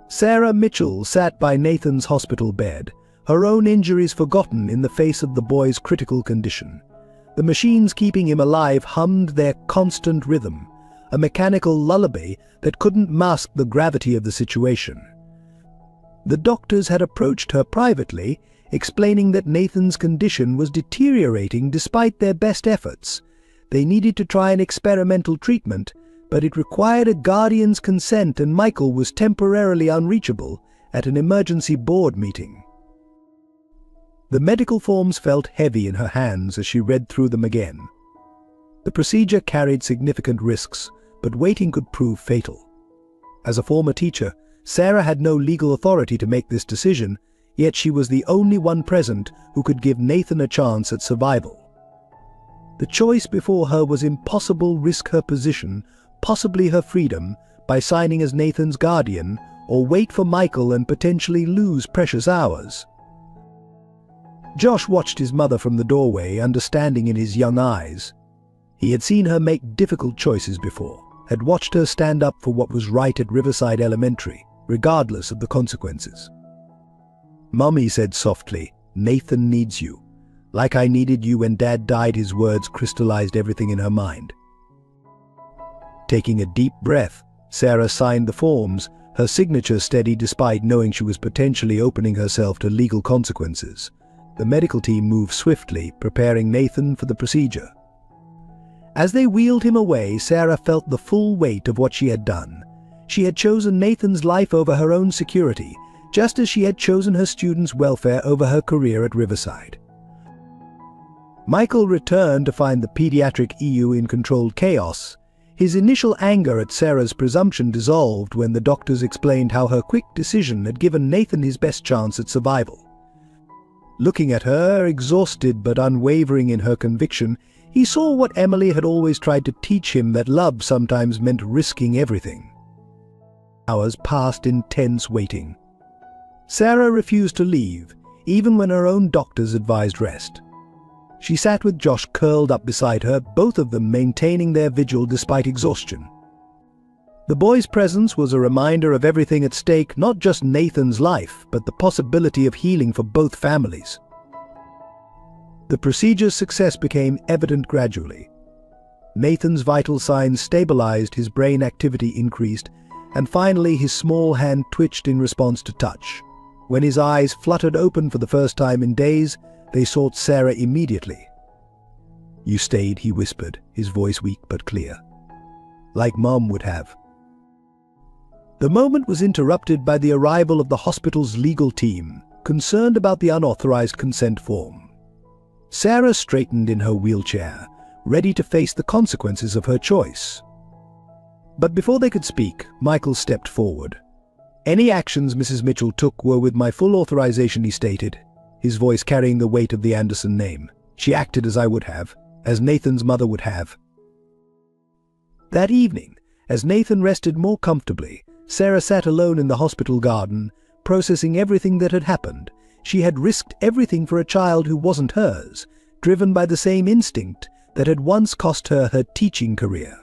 Sarah Mitchell sat by Nathan's hospital bed, her own injuries forgotten in the face of the boy's critical condition. The machines keeping him alive hummed their constant rhythm, a mechanical lullaby that couldn't mask the gravity of the situation. The doctors had approached her privately, explaining that Nathan's condition was deteriorating despite their best efforts. They needed to try an experimental treatment, but it required a guardian's consent, and Michael was temporarily unreachable at an emergency board meeting. The medical forms felt heavy in her hands as she read through them again. The procedure carried significant risks, but waiting could prove fatal. As a former teacher, Sarah had no legal authority to make this decision, yet she was the only one present who could give Nathan a chance at survival. The choice before her was impossible: risk her position, possibly her freedom, by signing as Nathan's guardian, or wait for Michael and potentially lose precious hours. Josh watched his mother from the doorway, understanding in his young eyes. He had seen her make difficult choices before, had watched her stand up for what was right at Riverside Elementary, regardless of the consequences. "Mom," he said softly, "Nathan needs you. Like I needed you when Dad died." His words crystallized everything in her mind. Taking a deep breath, Sarah signed the forms, her signature steady despite knowing she was potentially opening herself to legal consequences. The medical team moved swiftly, preparing Nathan for the procedure. As they wheeled him away, Sarah felt the full weight of what she had done. She had chosen Nathan's life over her own security, just as she had chosen her students' welfare over her career at Riverside. Michael returned to find the pediatric EU in controlled chaos. His initial anger at Sarah's presumption dissolved when the doctors explained how her quick decision had given Nathan his best chance at survival. Looking at her, exhausted but unwavering in her conviction, he saw what Emily had always tried to teach him, that love sometimes meant risking everything. Hours passed in tense waiting. Sarah refused to leave, even when her own doctors advised rest. She sat with Josh curled up beside her, both of them maintaining their vigil despite exhaustion. The boy's presence was a reminder of everything at stake, not just Nathan's life, but the possibility of healing for both families. The procedure's success became evident gradually. Nathan's vital signs stabilized, his brain activity increased, and finally his small hand twitched in response to touch. When his eyes fluttered open for the first time in days, they sought Sarah immediately. "You stayed," he whispered, his voice weak but clear. "Like Mom would have." The moment was interrupted by the arrival of the hospital's legal team, concerned about the unauthorized consent form. Sarah straightened in her wheelchair, ready to face the consequences of her choice. But before they could speak, Michael stepped forward. "Any actions Mrs. Mitchell took were with my full authorization," he stated, his voice carrying the weight of the Anderson name. "She acted as I would have, as Nathan's mother would have." That evening, as Nathan rested more comfortably, Sarah sat alone in the hospital garden, processing everything that had happened. She had risked everything for a child who wasn't hers, driven by the same instinct that had once cost her her teaching career.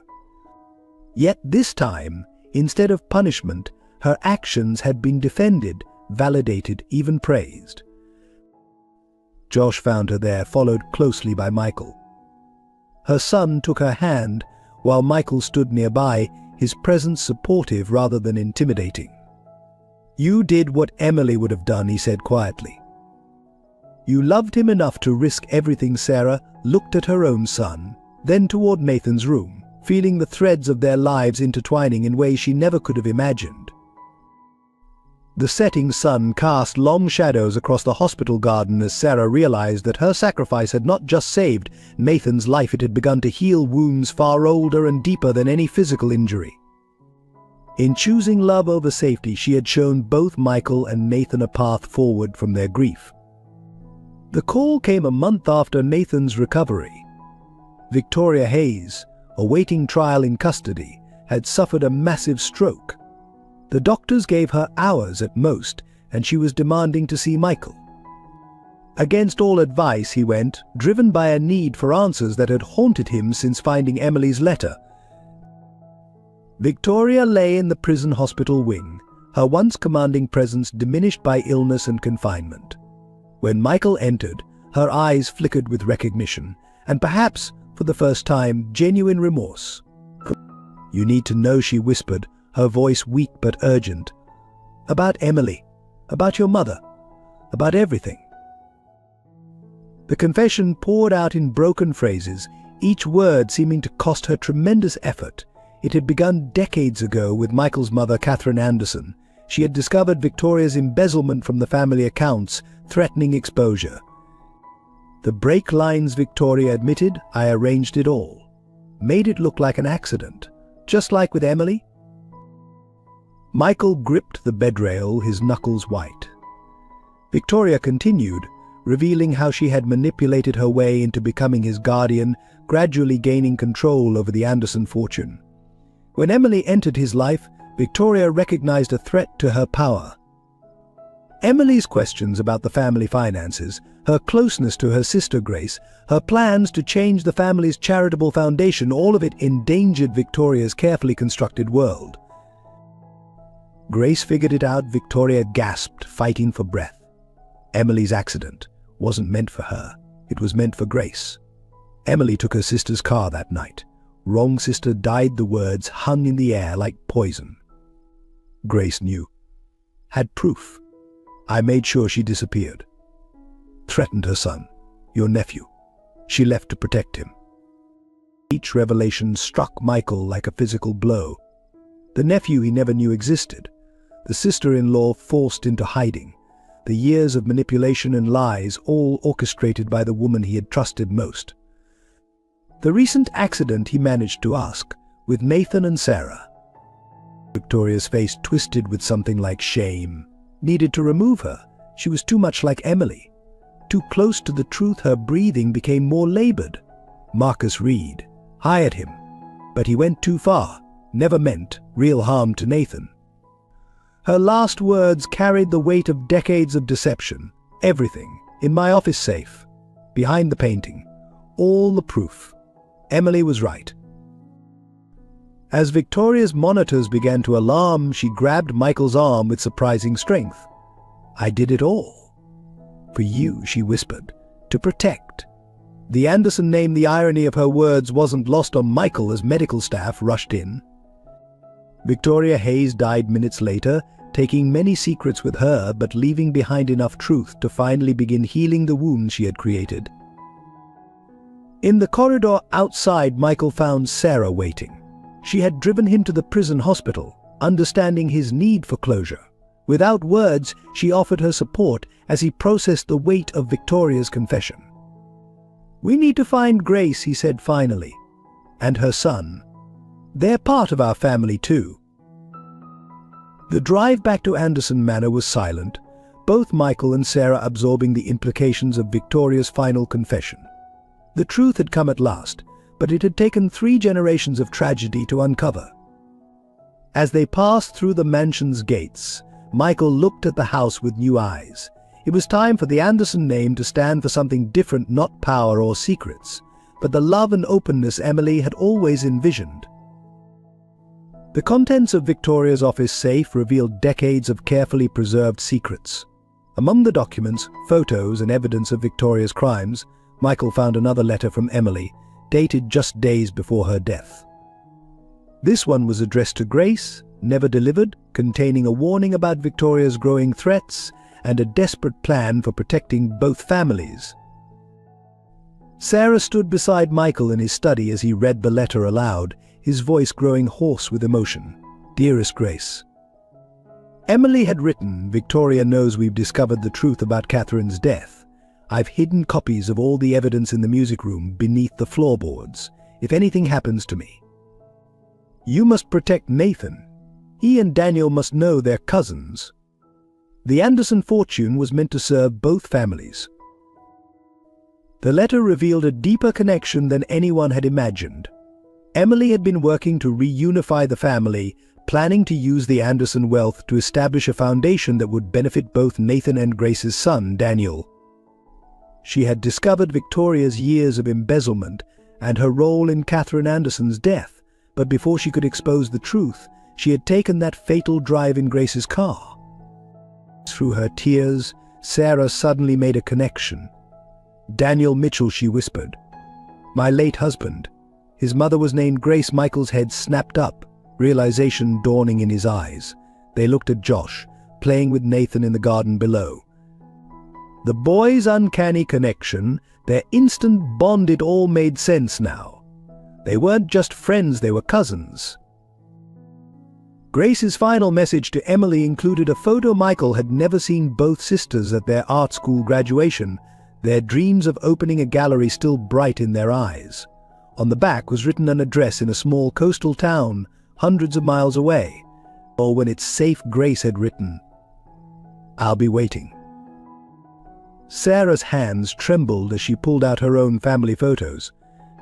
Yet this time, instead of punishment, her actions had been defended, validated, even praised. Josh found her there, followed closely by Michael. Her son took her hand, while Michael stood nearby, his presence supportive rather than intimidating. "You did what Emily would have done," he said quietly. You loved him enough to risk everything." Sarah looked at her own son, then toward Nathan's room, feeling the threads of their lives intertwining in ways she never could have imagined. The setting sun cast long shadows across the hospital garden as Sarah realized that her sacrifice had not just saved Nathan's life, it had begun to heal wounds far older and deeper than any physical injury. In choosing love over safety, she had shown both Michael and Nathan a path forward from their grief. The call came a month after Nathan's recovery. Victoria Hayes, awaiting trial in custody, had suffered a massive stroke. The doctors gave her hours at most, and she was demanding to see Michael. Against all advice, he went, driven by a need for answers that had haunted him since finding Emily's letter. Victoria lay in the prison hospital wing, her once commanding presence diminished by illness and confinement. When Michael entered, her eyes flickered with recognition, and perhaps, for the first time, genuine remorse. "You need to know," she whispered, her voice weak but urgent. "About Emily, about your mother, about everything." The confession poured out in broken phrases, each word seeming to cost her tremendous effort. It had begun decades ago with Michael's mother, Catherine Anderson. She had discovered Victoria's embezzlement from the family accounts, threatening exposure. "The break lines," Victoria admitted, "I arranged it all. Made it look like an accident, just like with Emily." Michael gripped the bedrail, his knuckles white. Victoria continued, revealing how she had manipulated her way into becoming his guardian, gradually gaining control over the Anderson fortune. When Emily entered his life, Victoria recognized a threat to her power. Emily's questions about the family finances, her closeness to her sister Grace, her plans to change the family's charitable foundation, all of it endangered Victoria's carefully constructed world. Grace figured it out, Victoria gasped, fighting for breath. Emily's accident wasn't meant for her, it was meant for Grace. Emily took her sister's car that night. "Wrong sister died," the words hung in the air like poison. Grace knew. Had proof. "I made sure she disappeared. Threatened her son, your nephew. She left to protect him." Each revelation struck Michael like a physical blow. The nephew he never knew existed. The sister-in-law forced into hiding. The years of manipulation and lies, all orchestrated by the woman he had trusted most. The recent accident, he managed to ask, with Nathan and Sarah. Victoria's face twisted with something like shame. Needed to remove her. She was too much like Emily. Too close to the truth, her breathing became more labored. Marcus Reed hired him, but he went too far, never meant real harm to Nathan. Her last words carried the weight of decades of deception. "Everything, in my office safe, behind the painting, all the proof. Emily was right." As Victoria's monitors began to alarm, she grabbed Michael's arm with surprising strength. "I did it all. For you," she whispered, "to protect." The Anderson name, the irony of her words wasn't lost on Michael as medical staff rushed in. Victoria Hayes died minutes later, taking many secrets with her but leaving behind enough truth to finally begin healing the wounds she had created. In the corridor outside, Michael found Sarah waiting. She had driven him to the prison hospital, understanding his need for closure. Without words, she offered her support as he processed the weight of Victoria's confession. "We need to find Grace," he said finally, "and her son. They're part of our family too." The drive back to Anderson Manor was silent, both Michael and Sarah absorbing the implications of Victoria's final confession. The truth had come at last, but it had taken 3 generations of tragedy to uncover. As they passed through the mansion's gates, Michael looked at the house with new eyes. It was time for the Anderson name to stand for something different, not power or secrets, but the love and openness Emily had always envisioned. The contents of Victoria's office safe revealed decades of carefully preserved secrets. Among the documents, photos, and evidence of Victoria's crimes, Michael found another letter from Emily, dated just days before her death. This one was addressed to Grace, never delivered, containing a warning about Victoria's growing threats and a desperate plan for protecting both families. Sarah stood beside Michael in his study as he read the letter aloud, his voice growing hoarse with emotion. "Dearest Grace." Emily had written, "Victoria knows we've discovered the truth about Catherine's death. I've hidden copies of all the evidence in the music room beneath the floorboards. If anything happens to me, you must protect Nathan. He and Daniel must know they're cousins." The Anderson fortune was meant to serve both families. The letter revealed a deeper connection than anyone had imagined. Emily had been working to reunify the family, planning to use the Anderson wealth to establish a foundation that would benefit both Nathan and Grace's son, Daniel. She had discovered Victoria's years of embezzlement and her role in Catherine Anderson's death, but before she could expose the truth, she had taken that fatal drive in Grace's car. Through her tears, Sarah suddenly made a connection. "Daniel Mitchell," she whispered. "My late husband." His mother was named Grace. Michael's head snapped up, realization dawning in his eyes. They looked at Josh, playing with Nathan in the garden below. The boys' uncanny connection, their instant bond, it all made sense now. They weren't just friends, they were cousins. Grace's final message to Emily included a photo. Michael had never seen both sisters at their art school graduation, their dreams of opening a gallery still bright in their eyes. On the back was written an address in a small coastal town, hundreds of miles away. Or when it's safe, Grace had written, "I'll be waiting." Sarah's hands trembled as she pulled out her own family photos.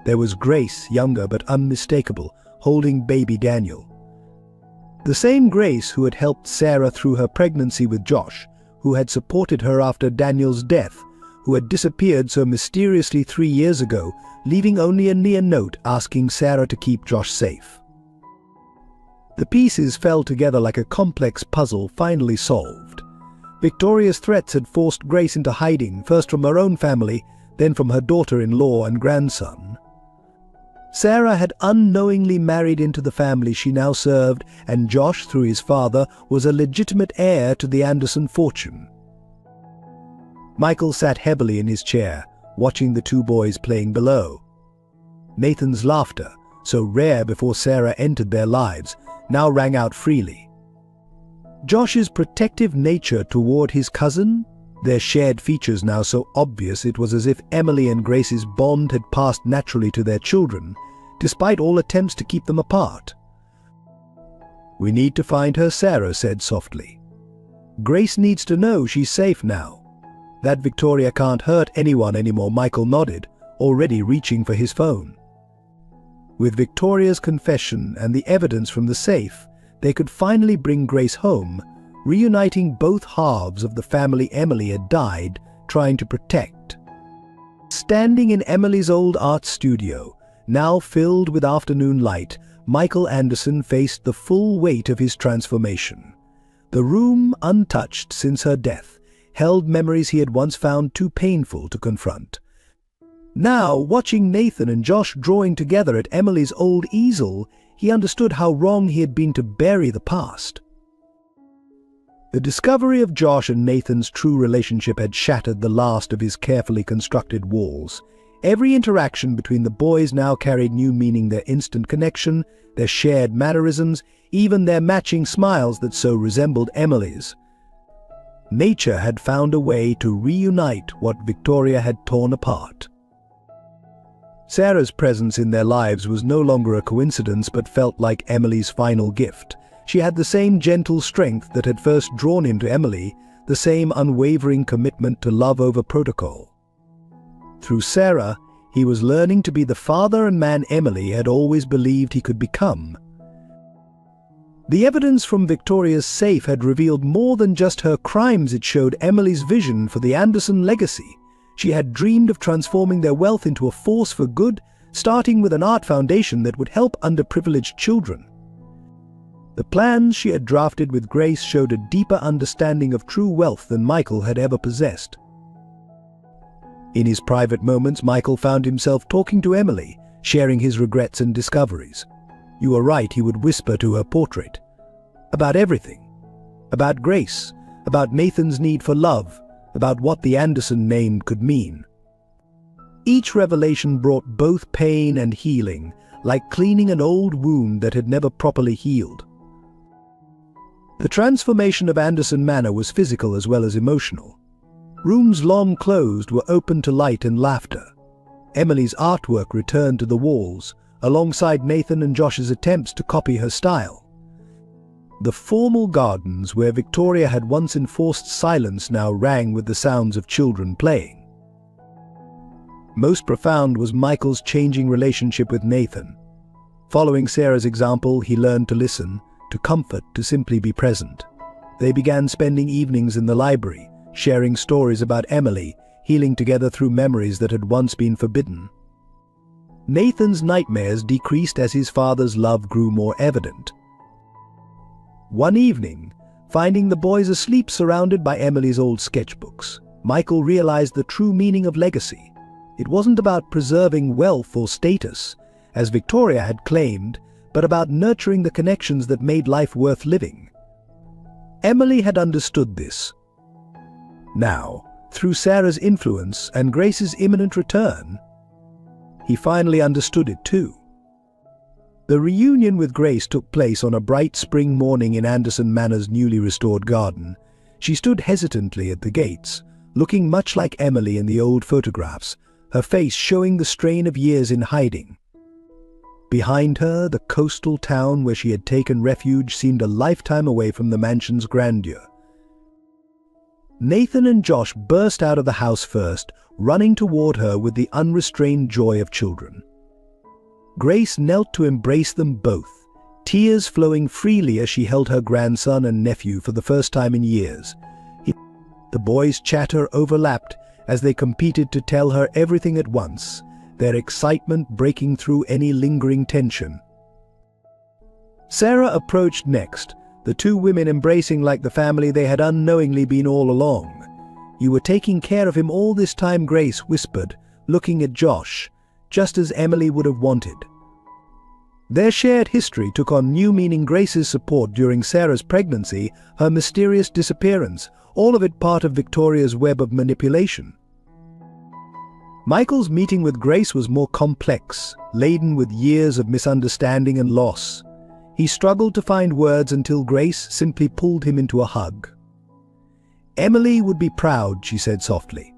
There was Grace, younger but unmistakable, holding baby Daniel. The same Grace who had helped Sarah through her pregnancy with Josh, who had supported her after Daniel's death, who had disappeared so mysteriously 3 years ago, leaving only a near note asking Sarah to keep Josh safe. The pieces fell together like a complex puzzle finally solved. Victoria's threats had forced Grace into hiding, first from her own family, then from her daughter-in-law and grandson. Sarah had unknowingly married into the family she now served, and Josh, through his father, was a legitimate heir to the Anderson fortune. Michael sat heavily in his chair, watching the two boys playing below. Nathan's laughter, so rare before Sarah entered their lives, now rang out freely. Josh's protective nature toward his cousin, their shared features now so obvious it was as if Emily and Grace's bond had passed naturally to their children, despite all attempts to keep them apart. "We need to find her," Sarah said softly. "Grace needs to know she's safe now. That Victoria can't hurt anyone anymore." Michael nodded, already reaching for his phone. With Victoria's confession and the evidence from the safe, they could finally bring Grace home, reuniting both halves of the family Emily had died trying to protect. Standing in Emily's old art studio, now filled with afternoon light, Michael Anderson faced the full weight of his transformation. The room, untouched since her death, held memories he had once found too painful to confront. Now, watching Nathan and Josh drawing together at Emily's old easel, he understood how wrong he had been to bury the past. The discovery of Josh and Nathan's true relationship had shattered the last of his carefully constructed walls. Every interaction between the boys now carried new meaning: their instant connection, their shared mannerisms, even their matching smiles that so resembled Emily's. Nature had found a way to reunite what Victoria had torn apart. Sarah's presence in their lives was no longer a coincidence, but felt like Emily's final gift. She had the same gentle strength that had first drawn him to Emily, the same unwavering commitment to love over protocol. Through Sarah, he was learning to be the father and man Emily had always believed he could become. The evidence from Victoria's safe had revealed more than just her crimes. It showed Emily's vision for the Anderson legacy. She had dreamed of transforming their wealth into a force for good, starting with an art foundation that would help underprivileged children. The plans she had drafted with Grace showed a deeper understanding of true wealth than Michael had ever possessed. In his private moments, Michael found himself talking to Emily, sharing his regrets and discoveries. "You were right," he would whisper to her portrait. About everything. About Grace, about Nathan's need for love, about what the Anderson name could mean. Each revelation brought both pain and healing, like cleaning an old wound that had never properly healed. The transformation of Anderson Manor was physical as well as emotional. Rooms long closed were open to light and laughter. Emily's artwork returned to the walls, alongside Nathan and Josh's attempts to copy her style. The formal gardens where Victoria had once enforced silence now rang with the sounds of children playing. Most profound was Michael's changing relationship with Nathan. Following Sarah's example, he learned to listen, to comfort, to simply be present. They began spending evenings in the library, sharing stories about Emily, healing together through memories that had once been forbidden. Nathan's nightmares decreased as his father's love grew more evident. One evening, finding the boys asleep surrounded by Emily's old sketchbooks, Michael realized the true meaning of legacy. It wasn't about preserving wealth or status, as Victoria had claimed, but about nurturing the connections that made life worth living. Emily had understood this. Now, through Sarah's influence and Grace's imminent return, he finally understood it too. The reunion with Grace took place on a bright spring morning in Anderson Manor's newly restored garden. She stood hesitantly at the gates, looking much like Emily in the old photographs, her face showing the strain of years in hiding. Behind her, the coastal town where she had taken refuge seemed a lifetime away from the mansion's grandeur. Nathan and Josh burst out of the house first, running toward her with the unrestrained joy of children. Grace knelt to embrace them both, tears flowing freely as she held her grandson and nephew for the first time in years. The boys' chatter overlapped as they competed to tell her everything at once, their excitement breaking through any lingering tension. Sarah approached next, the two women embracing like the family they had unknowingly been all along. "You were taking care of him all this time," Grace whispered, looking at Josh, just as Emily would have wanted. Their shared history took on new meaning. Grace's support during Sarah's pregnancy, her mysterious disappearance, all of it part of Victoria's web of manipulation. Michael's meeting with Grace was more complex, laden with years of misunderstanding and loss. He struggled to find words until Grace simply pulled him into a hug. "Emily would be proud," she said softly,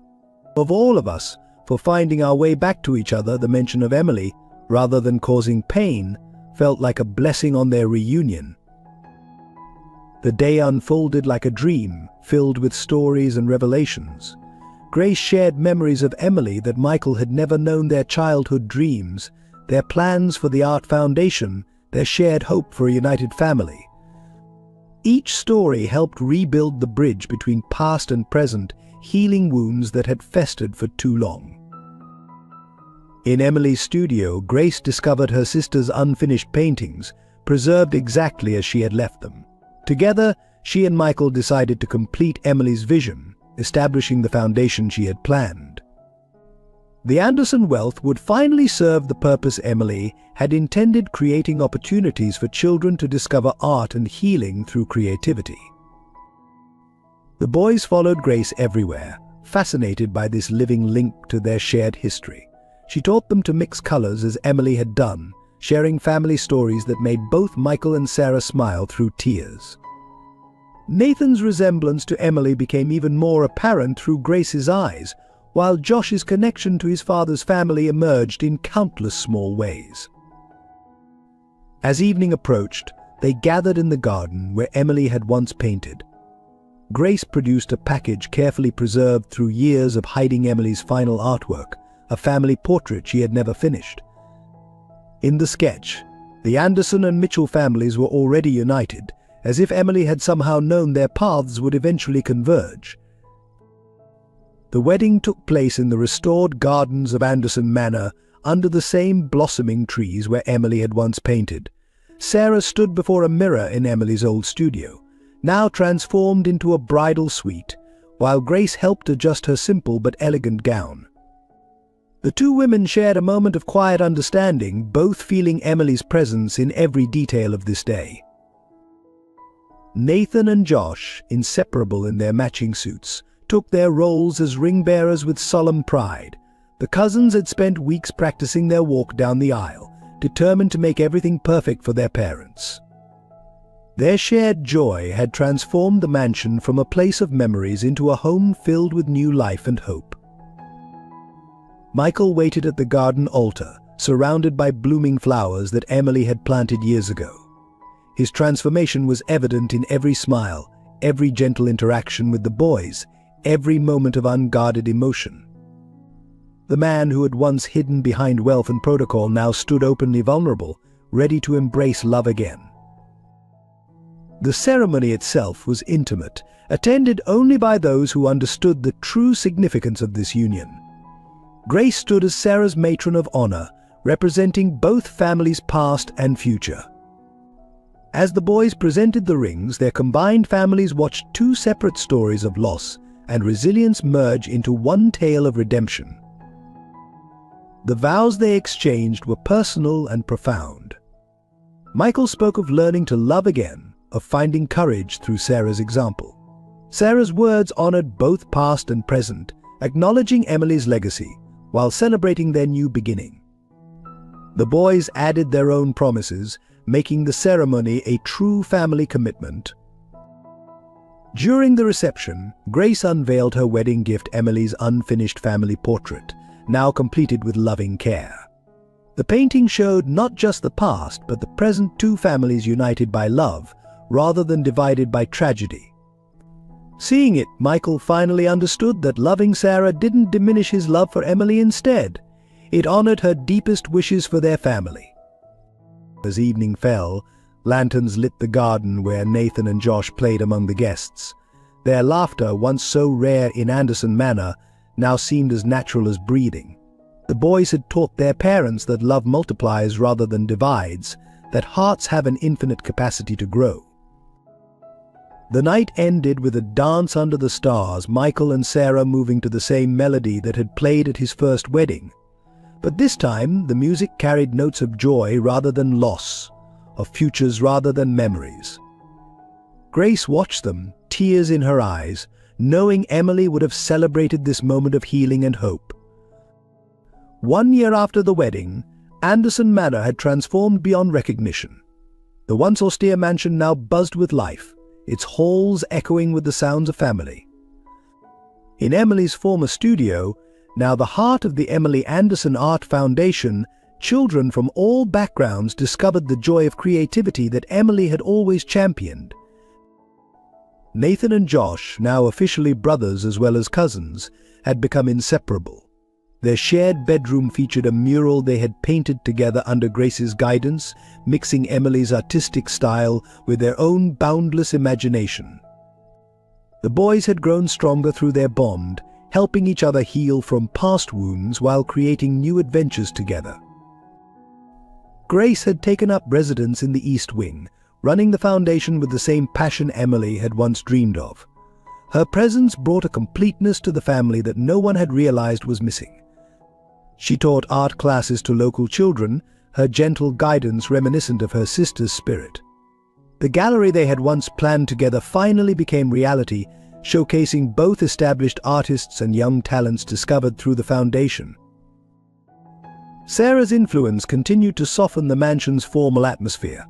"of all of us for finding our way back to each other." The mention of Emily, rather than causing pain, felt like a blessing on their reunion. The day unfolded like a dream, filled with stories and revelations. Grace shared memories of Emily that Michael had never known, their childhood dreams, their plans for the Art Foundation, their shared hope for a united family. Each story helped rebuild the bridge between past and present, healing wounds that had festered for too long. In Emily's studio, Grace discovered her sister's unfinished paintings, preserved exactly as she had left them. Together, she and Michael decided to complete Emily's vision, establishing the foundation she had planned. The Anderson wealth would finally serve the purpose Emily had intended, creating opportunities for children to discover art and healing through creativity. The boys followed Grace everywhere, fascinated by this living link to their shared history. She taught them to mix colors as Emily had done, sharing family stories that made both Michael and Sarah smile through tears. Nathan's resemblance to Emily became even more apparent through Grace's eyes, while Josh's connection to his father's family emerged in countless small ways. As evening approached, they gathered in the garden where Emily had once painted. Grace produced a package carefully preserved through years of hiding Emily's final artwork, a family portrait she had never finished. In the sketch, the Anderson and Mitchell families were already united, as if Emily had somehow known their paths would eventually converge. The wedding took place in the restored gardens of Anderson Manor, under the same blossoming trees where Emily had once painted. Sarah stood before a mirror in Emily's old studio, now transformed into a bridal suite, while Grace helped adjust her simple but elegant gown. The two women shared a moment of quiet understanding, both feeling Emily's presence in every detail of this day. Nathan and Josh, inseparable in their matching suits, took their roles as ring-bearers with solemn pride. The cousins had spent weeks practicing their walk down the aisle, determined to make everything perfect for their parents. Their shared joy had transformed the mansion from a place of memories into a home filled with new life and hope. Michael waited at the garden altar, surrounded by blooming flowers that Emily had planted years ago. His transformation was evident in every smile, every gentle interaction with the boys, every moment of unguarded emotion. The man who had once hidden behind wealth and protocol now stood openly vulnerable, ready to embrace love again. The ceremony itself was intimate, attended only by those who understood the true significance of this union. Grace stood as Sarah's matron of honor, representing both families' past and future. As the boys presented the rings, their combined families watched two separate stories of loss and resilience merge into one tale of redemption. The vows they exchanged were personal and profound. Michael spoke of learning to love again, of finding courage through Sarah's example. Sarah's words honored both past and present, acknowledging Emily's legacy, while celebrating their new beginning. The boys added their own promises, making the ceremony a true family commitment. During the reception, Grace unveiled her wedding gift, Emily's unfinished family portrait, now completed with loving care. The painting showed not just the past, but the present, two families united by love, rather than divided by tragedy. Seeing it, Michael finally understood that loving Sarah didn't diminish his love for Emily. Instead, it honored her deepest wishes for their family. As evening fell, lanterns lit the garden where Nathan and Josh played among the guests. Their laughter, once so rare in Anderson Manor, now seemed as natural as breathing. The boys had taught their parents that love multiplies rather than divides, that hearts have an infinite capacity to grow. The night ended with a dance under the stars, Michael and Sarah moving to the same melody that had played at his first wedding. But this time, the music carried notes of joy rather than loss, of futures rather than memories. Grace watched them, tears in her eyes, knowing Emily would have celebrated this moment of healing and hope. 1 year after the wedding, Anderson Manor had transformed beyond recognition. The once austere mansion now buzzed with life, its halls echoing with the sounds of family. In Emily's former studio, now the heart of the Emily Anderson Art Foundation, children from all backgrounds discovered the joy of creativity that Emily had always championed. Nathan and Josh, now officially brothers as well as cousins, had become inseparable. Their shared bedroom featured a mural they had painted together under Grace's guidance, mixing Emily's artistic style with their own boundless imagination. The boys had grown stronger through their bond, helping each other heal from past wounds while creating new adventures together. Grace had taken up residence in the East Wing, running the foundation with the same passion Emily had once dreamed of. Her presence brought a completeness to the family that no one had realized was missing. She taught art classes to local children, her gentle guidance reminiscent of her sister's spirit. The gallery they had once planned together finally became reality, showcasing both established artists and young talents discovered through the foundation. Sarah's influence continued to soften the mansion's formal atmosphere.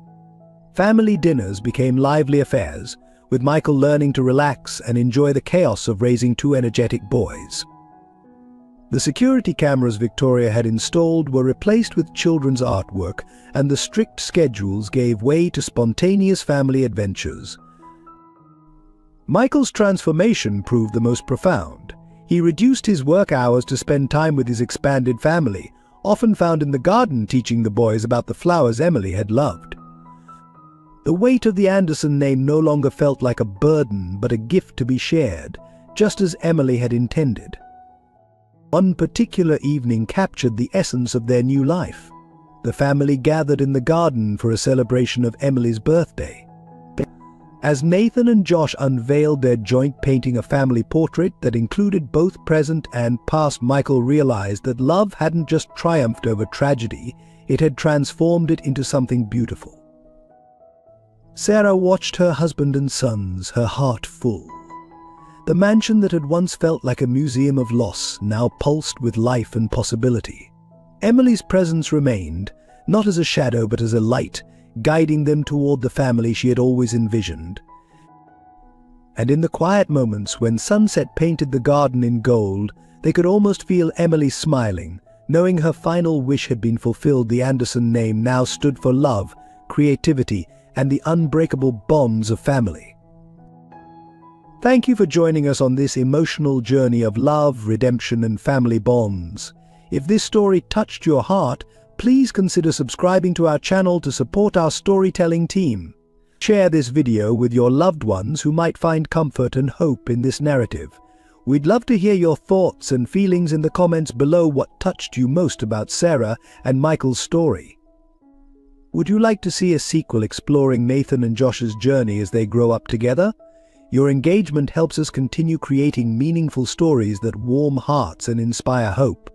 Family dinners became lively affairs, with Michael learning to relax and enjoy the chaos of raising two energetic boys. The security cameras Victoria had installed were replaced with children's artwork, and the strict schedules gave way to spontaneous family adventures. Michael's transformation proved the most profound. He reduced his work hours to spend time with his expanded family, often found in the garden teaching the boys about the flowers Emily had loved. The weight of the Anderson name no longer felt like a burden but a gift to be shared, just as Emily had intended. One particular evening captured the essence of their new life. The family gathered in the garden for a celebration of Emily's birthday. As Nathan and Josh unveiled their joint painting a family portrait that included both present and past, Michael realized that love hadn't just triumphed over tragedy, it had transformed it into something beautiful. Sarah watched her husband and sons, her heart full. The mansion that had once felt like a museum of loss now pulsed with life and possibility. Emily's presence remained, not as a shadow but as a light, guiding them toward the family she had always envisioned. And in the quiet moments when sunset painted the garden in gold, they could almost feel Emily smiling, knowing her final wish had been fulfilled. The Anderson name now stood for love, creativity, and the unbreakable bonds of family. Thank you for joining us on this emotional journey of love, redemption, and family bonds. If this story touched your heart, please consider subscribing to our channel to support our storytelling team. Share this video with your loved ones who might find comfort and hope in this narrative. We'd love to hear your thoughts and feelings in the comments below. What touched you most about Sarah and Michael's story? Would you like to see a sequel exploring Nathan and Josh's journey as they grow up together? Your engagement helps us continue creating meaningful stories that warm hearts and inspire hope.